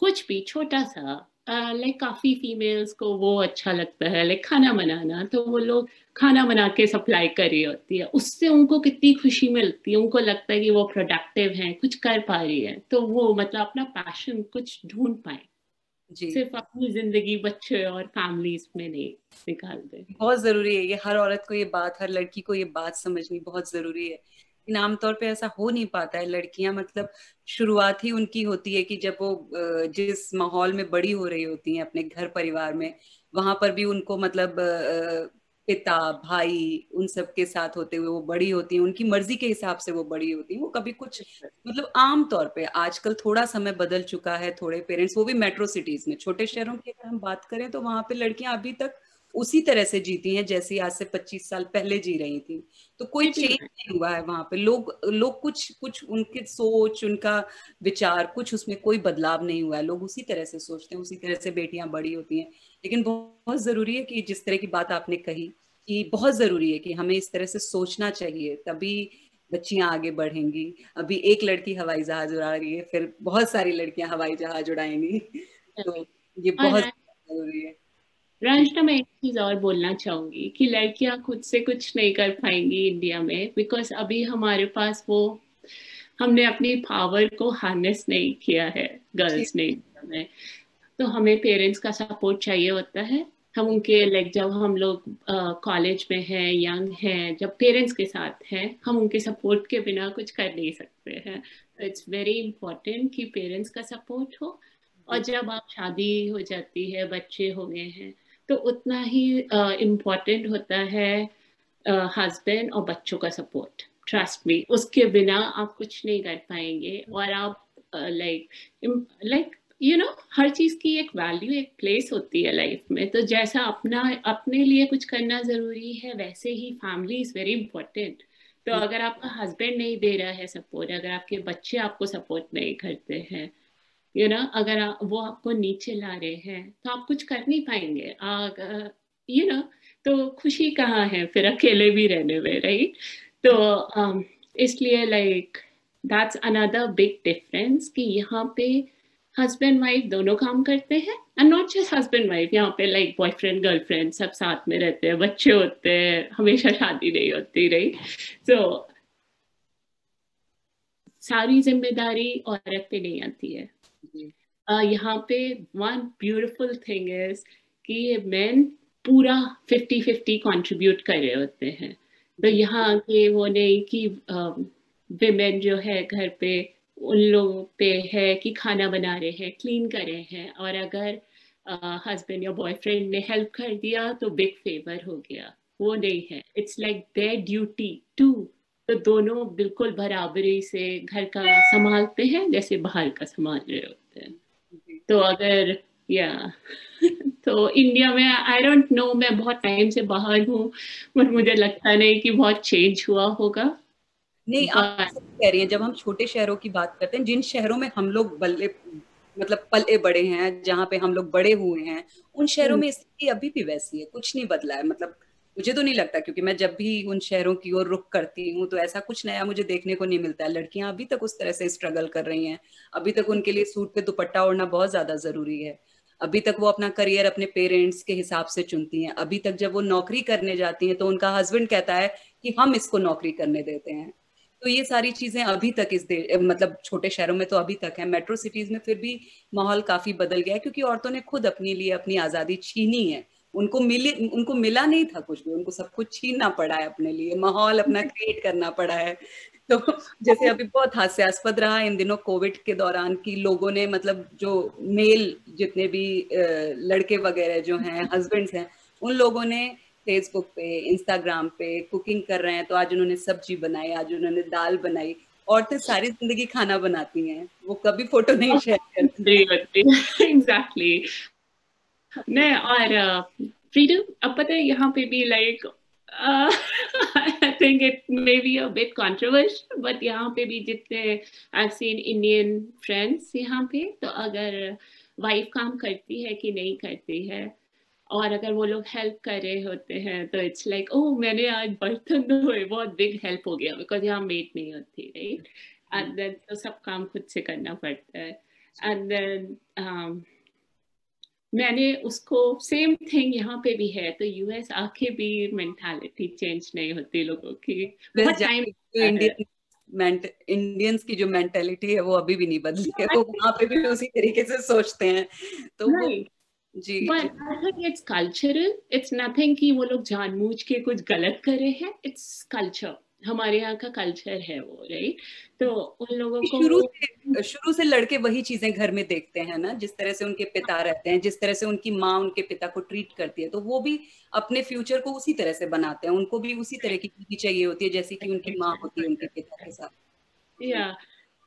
B: कुछ भी छोटा सा, लाइक काफी फीमेल्स को वो अच्छा लगता है लाइक खाना बनाना, तो वो लोग खाना बना के सप्लाई कर रही होती है, उससे उनको कितनी खुशी मिलती है, उनको लगता है कि वो प्रोडक्टिव हैं, कुछ कर पा रही है, तो वो मतलब अपना पैशन कुछ ढूंढ पाए, सिर्फ अपनी जिंदगी बच्चे और फैमिलीज में नहीं निकाल दे।
A: बहुत जरूरी है ये, हर औरत को ये बात, हर लड़की को ये बात समझनी बहुत जरूरी है। लेकिन आमतौर पे ऐसा हो नहीं पाता है। लड़कियां मतलब शुरुआत ही उनकी होती है कि जब वो जिस माहौल में बड़ी हो रही होती हैं अपने घर परिवार में, वहां पर भी उनको मतलब पिता भाई उन सब के साथ होते हुए वो बड़ी होती हैं, उनकी मर्जी के हिसाब से वो बड़ी होती हैं। वो कभी कुछ मतलब आम तौर पे आजकल थोड़ा समय बदल चुका है, थोड़े पेरेंट्स, वो भी मेट्रो सिटीज में, छोटे शहरों की अगर हम बात करें तो वहां पे लड़कियां अभी तक उसी तरह से जीती हैं जैसे आज से 25 साल पहले जी रही थी। तो कोई चेंज नहीं हुआ है वहां पे। लोग लोग कुछ कुछ उनकी सोच, उनका विचार, कुछ उसमें कोई बदलाव नहीं हुआ है। लोग उसी तरह से सोचते हैं, उसी तरह से बेटियां बड़ी होती हैं। लेकिन बहुत जरूरी है कि जिस तरह की बात आपने कही कि बहुत जरूरी है कि हमें इस तरह से सोचना चाहिए, तभी बच्चियां आगे बढ़ेंगी। अभी एक लड़की हवाई जहाज उड़ा रही है, फिर बहुत सारी लड़कियां हवाई जहाज उड़ाएंगी। तो ये बहुत
B: और
A: जरूरी है।
B: रंजना, मैं एक चीज और बोलना चाहूंगी कि लड़कियां खुद से कुछ नहीं कर पाएंगी इंडिया में, बिकॉज अभी हमारे पास वो, हमने अपनी पावर को हार्नेस नहीं किया है गर्ल्स ने इंडिया में। तो हमें पेरेंट्स का सपोर्ट चाहिए होता है। हम उनके लाइक जब हम लोग कॉलेज में हैं, यंग हैं, जब पेरेंट्स के साथ हैं, हम उनके सपोर्ट के बिना कुछ कर नहीं सकते हैं। तो इट्स वेरी इंपॉर्टेंट कि पेरेंट्स का सपोर्ट हो। और जब आप शादी हो जाती है, बच्चे हो गए हैं, तो उतना ही इम्पोर्टेंट होता है हस्बैंड और बच्चों का सपोर्ट। ट्रस्ट मी, उसके बिना आप कुछ नहीं कर पाएंगे। और आप लाइक लाइक यू नो, हर चीज की एक वैल्यू, एक प्लेस होती है लाइफ में। तो जैसा अपना अपने लिए कुछ करना जरूरी है, वैसे ही फैमिली इज वेरी इंपॉर्टेंट। तो अगर आपका हस्बैंड नहीं दे रहा है सपोर्ट, अगर आपके बच्चे आपको सपोर्ट नहीं करते हैं, अगर वो आपको नीचे ला रहे हैं, तो आप कुछ कर नहीं पाएंगे। यू नो तो खुशी कहाँ है फिर अकेले भी रहने में, राइट। तो इसलिए like that's another big difference कि यहाँ पे हस्बैंड वाइफ दोनों काम करते हैं, and not just husband wife, यहाँ पे लाइक बॉयफ्रेंड गर्लफ्रेंड सब साथ में रहते हैं, बच्चे होते हैं, हमेशा शादी नहीं होती, राइट। सो सारी जिम्मेदारी औरत पे नहीं आती है। यहाँ पे वन ब्यूटिफुल थिंग इज कि मेन पूरा 50-50 कंट्रीब्यूट कर रहे होते हैं। तो यहाँ के वो नहीं कि विमेन जो है घर पे, उन लोगों पे है कि खाना बना रहे हैं, क्लीन कर रहे हैं, और अगर हस्बैंड या बॉयफ्रेंड ने हेल्प कर दिया तो बिग फेवर हो गया। वो नहीं है, it's like their duty too. तो दोनों बिल्कुल बराबरी से घर का संभालते हैं जैसे बाहर का संभाल रहे होते हैं। तो अगर या तो इंडिया में आई डोंट नो, मैं बहुत टाइम से बाहर हूँ, बट मुझे लगता नहीं कि बहुत चेंज हुआ होगा।
A: नहीं, आप सही कह रही हैं। जब हम छोटे शहरों की बात करते हैं, जिन शहरों में हम लोग बल्ले मतलब पले बड़े हैं, जहाँ पे हम लोग बड़े हुए हैं, उन शहरों में स्थिति अभी भी वैसी है, कुछ नहीं बदला है। मतलब मुझे तो नहीं लगता, क्योंकि मैं जब भी उन शहरों की ओर रुख करती हूँ तो ऐसा कुछ नया मुझे देखने को नहीं मिलता है। लड़कियां अभी तक उस तरह से स्ट्रगल कर रही हैं। अभी तक उनके लिए सूट पे दुपट्टा ओढ़ना बहुत ज्यादा जरूरी है। अभी तक वो अपना करियर अपने पेरेंट्स के हिसाब से चुनती हैं। अभी तक जब वो नौकरी करने जाती हैं तो उनका हस्बैंड कहता है कि हम इसको नौकरी करने देते हैं। तो ये सारी चीजें अभी तक मतलब छोटे शहरों में तो अभी तक है। मेट्रो सिटीज में फिर भी माहौल काफी बदल गया है, क्योंकि औरतों ने खुद अपने लिए अपनी आजादी छीनी है। उनको मिला नहीं था कुछ भी, उनको सब कुछ छीनना पड़ा है, अपने लिए माहौल अपना क्रिएट करना पड़ा है। तो जैसे अभी बहुत हास्यास्पद रहा इन दिनों कोविड के दौरान कि लोगों ने मतलब जो मेल जितने भी लड़के वगैरह जो हैं, हस्बैंड्स हैं, उन लोगों ने फेसबुक पे, इंस्टाग्राम पे कुकिंग कर रहे हैं। तो आज उन्होंने सब्जी बनाई, आज उन्होंने दाल बनाई। औरतें सारी जिंदगी खाना बनाती हैं, वो कभी फोटो नहीं शेयर करती।
B: एग्जैक्टली। नहीं, और फ्रीडम, अब पता है यहाँ पे भी like Uh, I think it may be a bit controversial, but यहाँ पे भी जितने I've seen Indian friends यहाँ पे, तो अगर वाइफ काम करती है कि नहीं करती है, और अगर वो लोग हेल्प कर रहे होते हैं, तो इट्स लाइक ओह मैंने आज बर्तन धोए, बहुत बिग हेल्प हो गया, बिकॉज यहाँ मेड नहीं होती, राइट। एंड देन तो सब काम खुद से करना पड़ता है। एंड देन मैंने उसको सेम थिंग यहाँ पे भी है, तो यूएस आके भी मेंटालिटी चेंज नहीं होती लोगों की,
A: यूएस
B: बहुत टाइम
A: जाके जो
B: लगता है।
A: इंडियंस की जो मेंटेलिटी है वो अभी भी नहीं बदली है, वो वहां पे भी उसी तरीके से सोचते हैं, तो वो।
B: राइट,
A: जी जी।
B: But I think it's cultural, it's nothing कि वो लोग जानबूझ के कुछ गलत कर रहे हैं, इट्स कल्चर, हमारे यहाँ का कल्चर है वो, राइट। तो उन लोगों को वो
A: शुरू से लड़के वही चीजें घर में देखते हैं ना, जिस तरह से उनके पिता रहते हैं, जिस तरह से उनकी माँ उनके पिता को ट्रीट करती है, तो वो भी अपने फ्यूचर को उसी तरह से बनाते हैं, उनको भी उसी तरह की बीवी चाहिए होती है जैसी कि उनकी माँ होती है उनके पिता के साथ।
B: या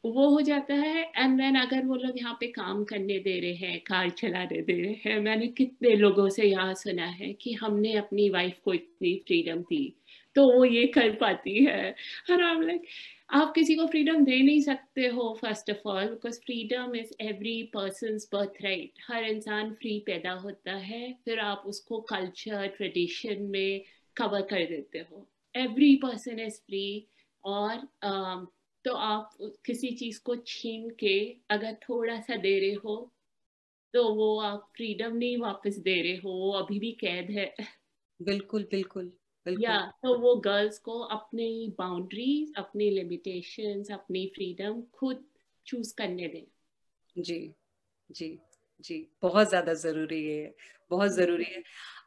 B: वो हो जाता है। एंड देन अगर वो लोग यहाँ पे काम करने दे रहे हैं, कार चलाने दे रहे हैं, मैंने कितने लोगों से यहाँ सुना है कि हमने अपनी वाइफ को इतनी फ्रीडम दी तो वो ये कर पाती है। और I'm like, आप किसी को फ्रीडम दे नहीं सकते हो first of all, because freedom is every person's birth right. हर इंसान फ्री पैदा होता है, फिर आप उसको कल्चर ट्रेडिशन में कवर कर देते हो। Every person is free. और तो आप किसी चीज को छीन के अगर थोड़ा सा दे रहे हो, तो वो आप फ्रीडम नहीं वापस दे रहे हो, वो अभी भी कैद है।
A: बिल्कुल बिल्कुल
B: या
A: बिल्कुल।
B: तो वो गर्ल्स को अपनी बाउंड्रीज, अपनी लिमिटेशंस, अपनी फ्रीडम खुद चूज करने दें।
A: जी जी जी, बहुत ज्यादा जरूरी है, बहुत जरूरी है।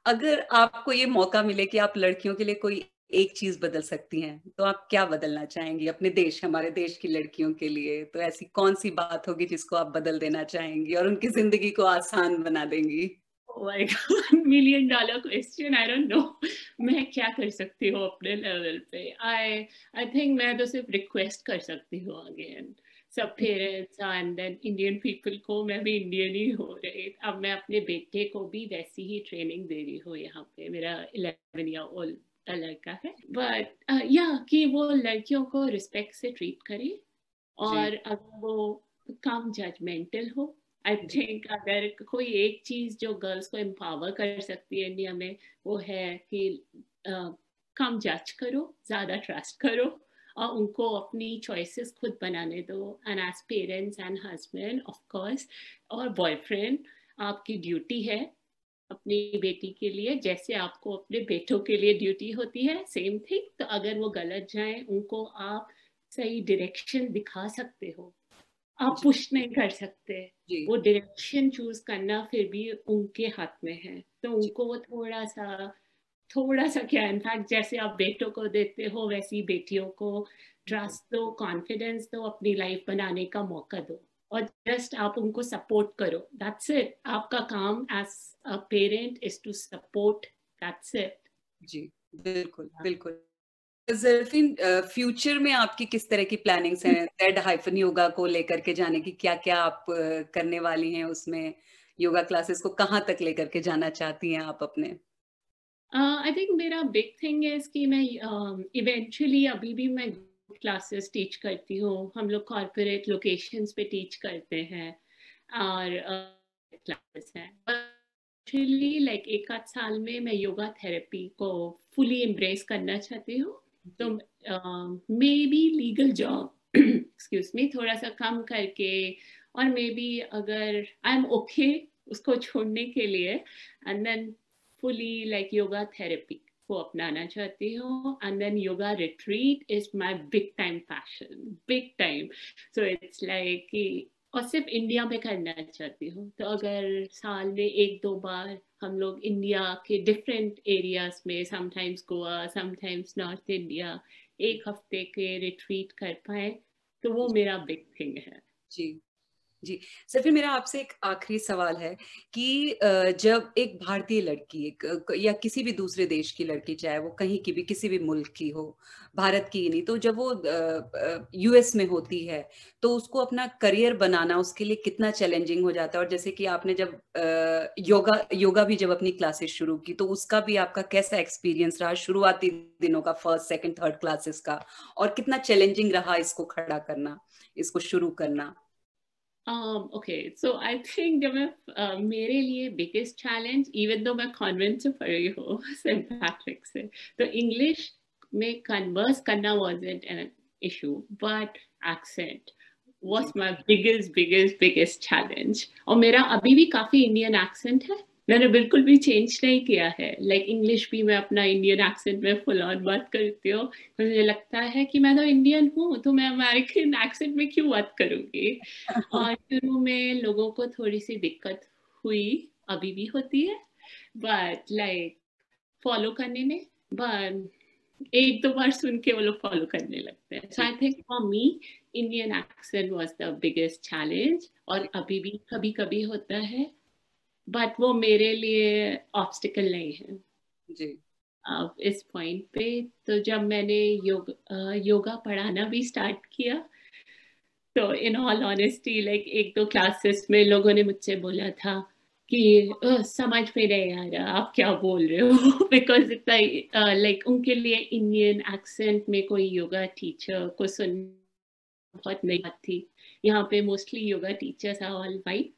A: अगर आपको ये मौका मिले कि आप लड़कियों के लिए कोई एक चीज बदल सकती हैं, तो आप क्या बदलना चाहेंगी अपने देश, हमारे देश की लड़कियों के लिए? तो ऐसी कौन सी बात होगी जिसको आप बदल देना चाहेंगी और उनकी जिंदगी को आसान बना देंगी?
B: Like million dollar question, I don't know. मैं क्या कर सकती हूँ अपने लेवल पे? आई आई थिंक मैं तो सिर्फ रिक्वेस्ट कर सकती हूँ अगेन सब parents and then Indian people को, मैं भी इंडियन ही हो रही, अब मैं अपने बेटे को भी वैसी ही ट्रेनिंग दे रही हूँ यहाँ पे। मेरा 11 ईयर ओल्ड लड़का है, बट या कि वो लड़कियों को रिस्पेक्ट से ट्रीट करे,
A: जी
B: और अगर वो कम जजमेंटल हो। आई
A: जी
B: थिंक अगर कोई एक चीज जो गर्ल्स को एम्पावर कर सकती है इंडिया में, वो है कि कम जज करो, ज्यादा ट्रस्ट करो, और उनको अपनी चॉइसेस खुद बनाने दो। And as parents and husband of course और बॉयफ्रेंड, आपकी ड्यूटी है अपनी बेटी के लिए, जैसे आपको अपने बेटों के लिए ड्यूटी होती है, सेम थिंग। तो अगर वो गलत जाए, उनको आप सही डायरेक्शन दिखा सकते हो, आप
A: जी
B: पुश नहीं कर सकते।
A: जी
B: वो डायरेक्शन चूज करना फिर भी उनके हाथ में है, तो
A: जी
B: उनको वो थोड़ा सा क्या, इनफैक्ट जैसे आप बेटों को देते हो वैसी बेटियों को
A: जी
B: ट्रस्ट दो, कॉन्फिडेंस दो, अपनी लाइफ बनाने का मौका दो, और जस्ट आप उनको सपोर्ट करो, दैट्स इट। आपका काम as a parent is to support, that's it.
A: जी, बिल्कुल बिल्कुल। जरफीन, फ्यूचर में आपकी किस तरह की प्लानिंग्स हैं जेड हाइफन योगा को लेकर के जाने की? क्या क्या आप करने वाली हैं उसमें? योगा क्लासेस को कहाँ तक लेकर के जाना चाहती हैं आप अपने?
B: आई थिंक मेरा बिग थिंग है कि मैं इवेंचुअली अभी भी मैं क्लासेस टीच करती हूँ, हम लोग कॉर्पोरेट लोकेशंस पे टीच करते हैं, और क्लासेस हैं। एक्चुअली लाइक एक आध साल में मैं योगा थेरेपी को फुली एम्ब्रेस करना चाहती हूँ। तो
A: जी
B: maybe legal job excuse me थोड़ा सा कम करके, और मे बी अगर आई एम ओके उसको छोड़ने के लिए, and then fully like yoga therapy को अपनाना चाहती हूँ। And then yoga retreat is my big time passion, big time. So it's like कि, और सिर्फ इंडिया में करना चाहती हूँ, तो अगर साल में एक दो बार हम लोग इंडिया के डिफरेंट एरियाज में, sometimes Goa, sometimes north India, एक हफ्ते के रिट्रीट कर पाए, तो वो मेरा बिग थिंग है।
A: जी जी सर, फिर मेरा आपसे एक आखिरी सवाल है कि जब एक भारतीय लड़की या किसी भी दूसरे देश की लड़की, चाहे वो कहीं की भी किसी भी मुल्क की हो, भारत की ही नहीं, तो जब वो यूएस में होती है तो उसको अपना करियर बनाना उसके लिए कितना चैलेंजिंग हो जाता है। और जैसे कि आपने जब योगा योगा भी जब अपनी क्लासेस शुरू की तो उसका भी आपका कैसा एक्सपीरियंस रहा शुरुआती दिनों का, फर्स्ट सेकंड थर्ड क्लासेस का, और कितना चैलेंजिंग रहा इसको खड़ा करना, इसको शुरू करना?
B: Okay, so I think जब मैं मेरे लिए biggest challenge, even though मैं convent से पढ़ी हूँ सेंट पैट्रिक से, तो इंग्लिश में converse करना wasn't an issue, but accent was
A: ji
B: my biggest challenge. और मेरा अभी भी काफी इंडियन accent है, मैंने बिल्कुल भी चेंज नहीं किया है। लाइक इंग्लिश भी मैं अपना इंडियन एक्सेंट में फुल ऑन बात करती हूँ। मुझे लगता है कि मैं तो इंडियन हूँ तो मैं अमेरिकन एक्सेंट में क्यों बात करूँगी। और शुरू में लोगों को थोड़ी सी दिक्कत हुई, अभी भी होती है, बट लाइक फॉलो करने में, बट एक दो बार सुन के वो लोग फॉलो करने लगते हैं। So I think for me Indian accent was the biggest challenge, और अभी भी कभी कभी होता है, बट वो मेरे लिए ऑब्स्टिकल नहीं है
A: जी
B: इस पॉइंट पे। तो जब मैंने योगा पढ़ाना भी स्टार्ट किया तो इन ऑल ऑनेस्टी लाइक एक दो क्लासेस में लोगों ने मुझसे बोला था कि समझ में नहीं आ रहा आप क्या बोल रहे हो बिकॉज इतना लाइक उनके लिए इंडियन एक्सेंट में कोई योगा टीचर को सुन बहुत नई बात थी। यहाँ पे mostly yoga teachers are all white,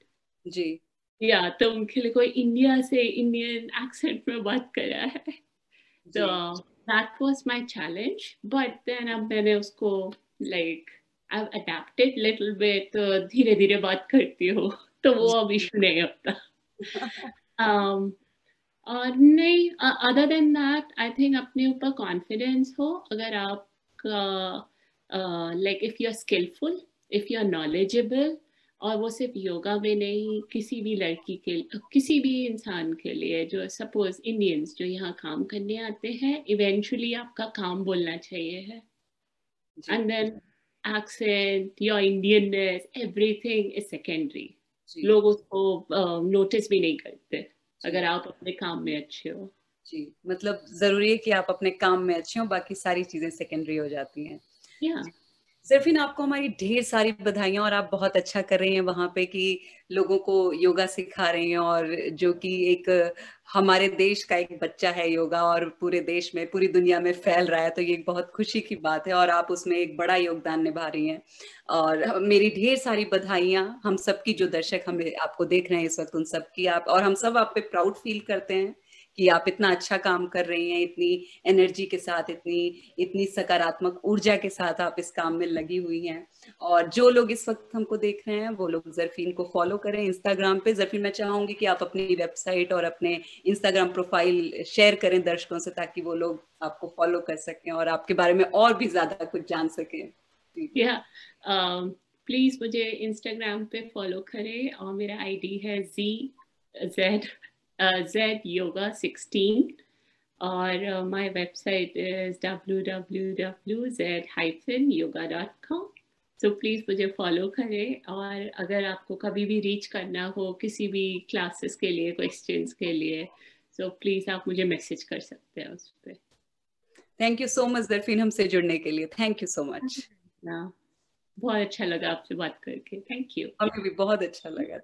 A: जी
B: या तो उनके लिए कोई इंडिया से इंडियन एक्सेंट में बात कर रहा है। तो
A: जी
B: that was my challenge, but then अब मैंने उसको like I have adapted little bit, तो धीरे धीरे बात करती हूँ तो वो अब इशू नहीं होता। um, और नहीं, other then that I think अपने ऊपर कॉन्फिडेंस हो, अगर आपका like if you are skilful, if you are knowledgeable, और वो सिर्फ योगा में नहीं, किसी भी लड़की के, किसी भी इंसान के लिए, जो सपोज इंडियंस जो यहाँ काम करने आते हैं, इवेंचुअली आपका काम बोलना चाहिए है,
A: जी
B: and then accent, your Indianness, everything is secondary.
A: जी
B: लोग उसको नोटिस भी नहीं करते
A: जी
B: अगर आप अपने काम में अच्छे हो।
A: जी, मतलब जरूरी है कि आप अपने काम में अच्छे हो, बाकी सारी चीजें सेकेंडरी हो जाती हैं।
B: या
A: जरफीन, आपको हमारी ढेर सारी बधाइयां, और आप बहुत अच्छा कर रही हैं वहां पे कि लोगों को योगा सिखा रही हैं, और जो कि एक हमारे देश का एक बच्चा है योगा, और पूरे देश में पूरी दुनिया में फैल रहा है, तो ये एक बहुत खुशी की बात है और आप उसमें एक बड़ा योगदान निभा रही हैं। और मेरी ढेर सारी बधाइयां हम सबकी, जो दर्शक हमें आपको देख रहे हैं इस वक्त, उन सबकी। आप और हम सब आप पे प्राउड फील करते हैं कि आप इतना अच्छा काम कर रही हैं, इतनी एनर्जी के साथ, इतनी इतनी सकारात्मक ऊर्जा के साथ आप इस काम में लगी हुई हैं। और जो लोग इस वक्त हमको देख रहे हैं वो लोग जरफीन को फॉलो करें इंस्टाग्राम पे। जरफीन, मैं चाहूंगी कि आप अपनी वेबसाइट और अपने इंस्टाग्राम प्रोफाइल शेयर करें दर्शकों से, ताकि वो लोग आपको फॉलो कर सकें और आपके बारे में और भी ज्यादा कुछ जान सकें।
B: या प्लीज मुझे इंस्टाग्राम पे फॉलो करें, और मेरा आईडी है Z Yoga 16, और my website is www.z-yoga.com। So please मुझे फॉलो करें, और अगर आपको कभी भी रीच करना हो किसी भी क्लासेस के लिए, क्वेश्चंस के लिए, सो प्लीज़ आप मुझे मैसेज कर सकते हैं उस पर।
A: Thank you so much Zarfeen, हमसे जुड़ने के लिए। Thank you so much.
B: बहुत अच्छा लगा आपसे बात करके। Thank you.
A: हमें भी बहुत अच्छा लगा।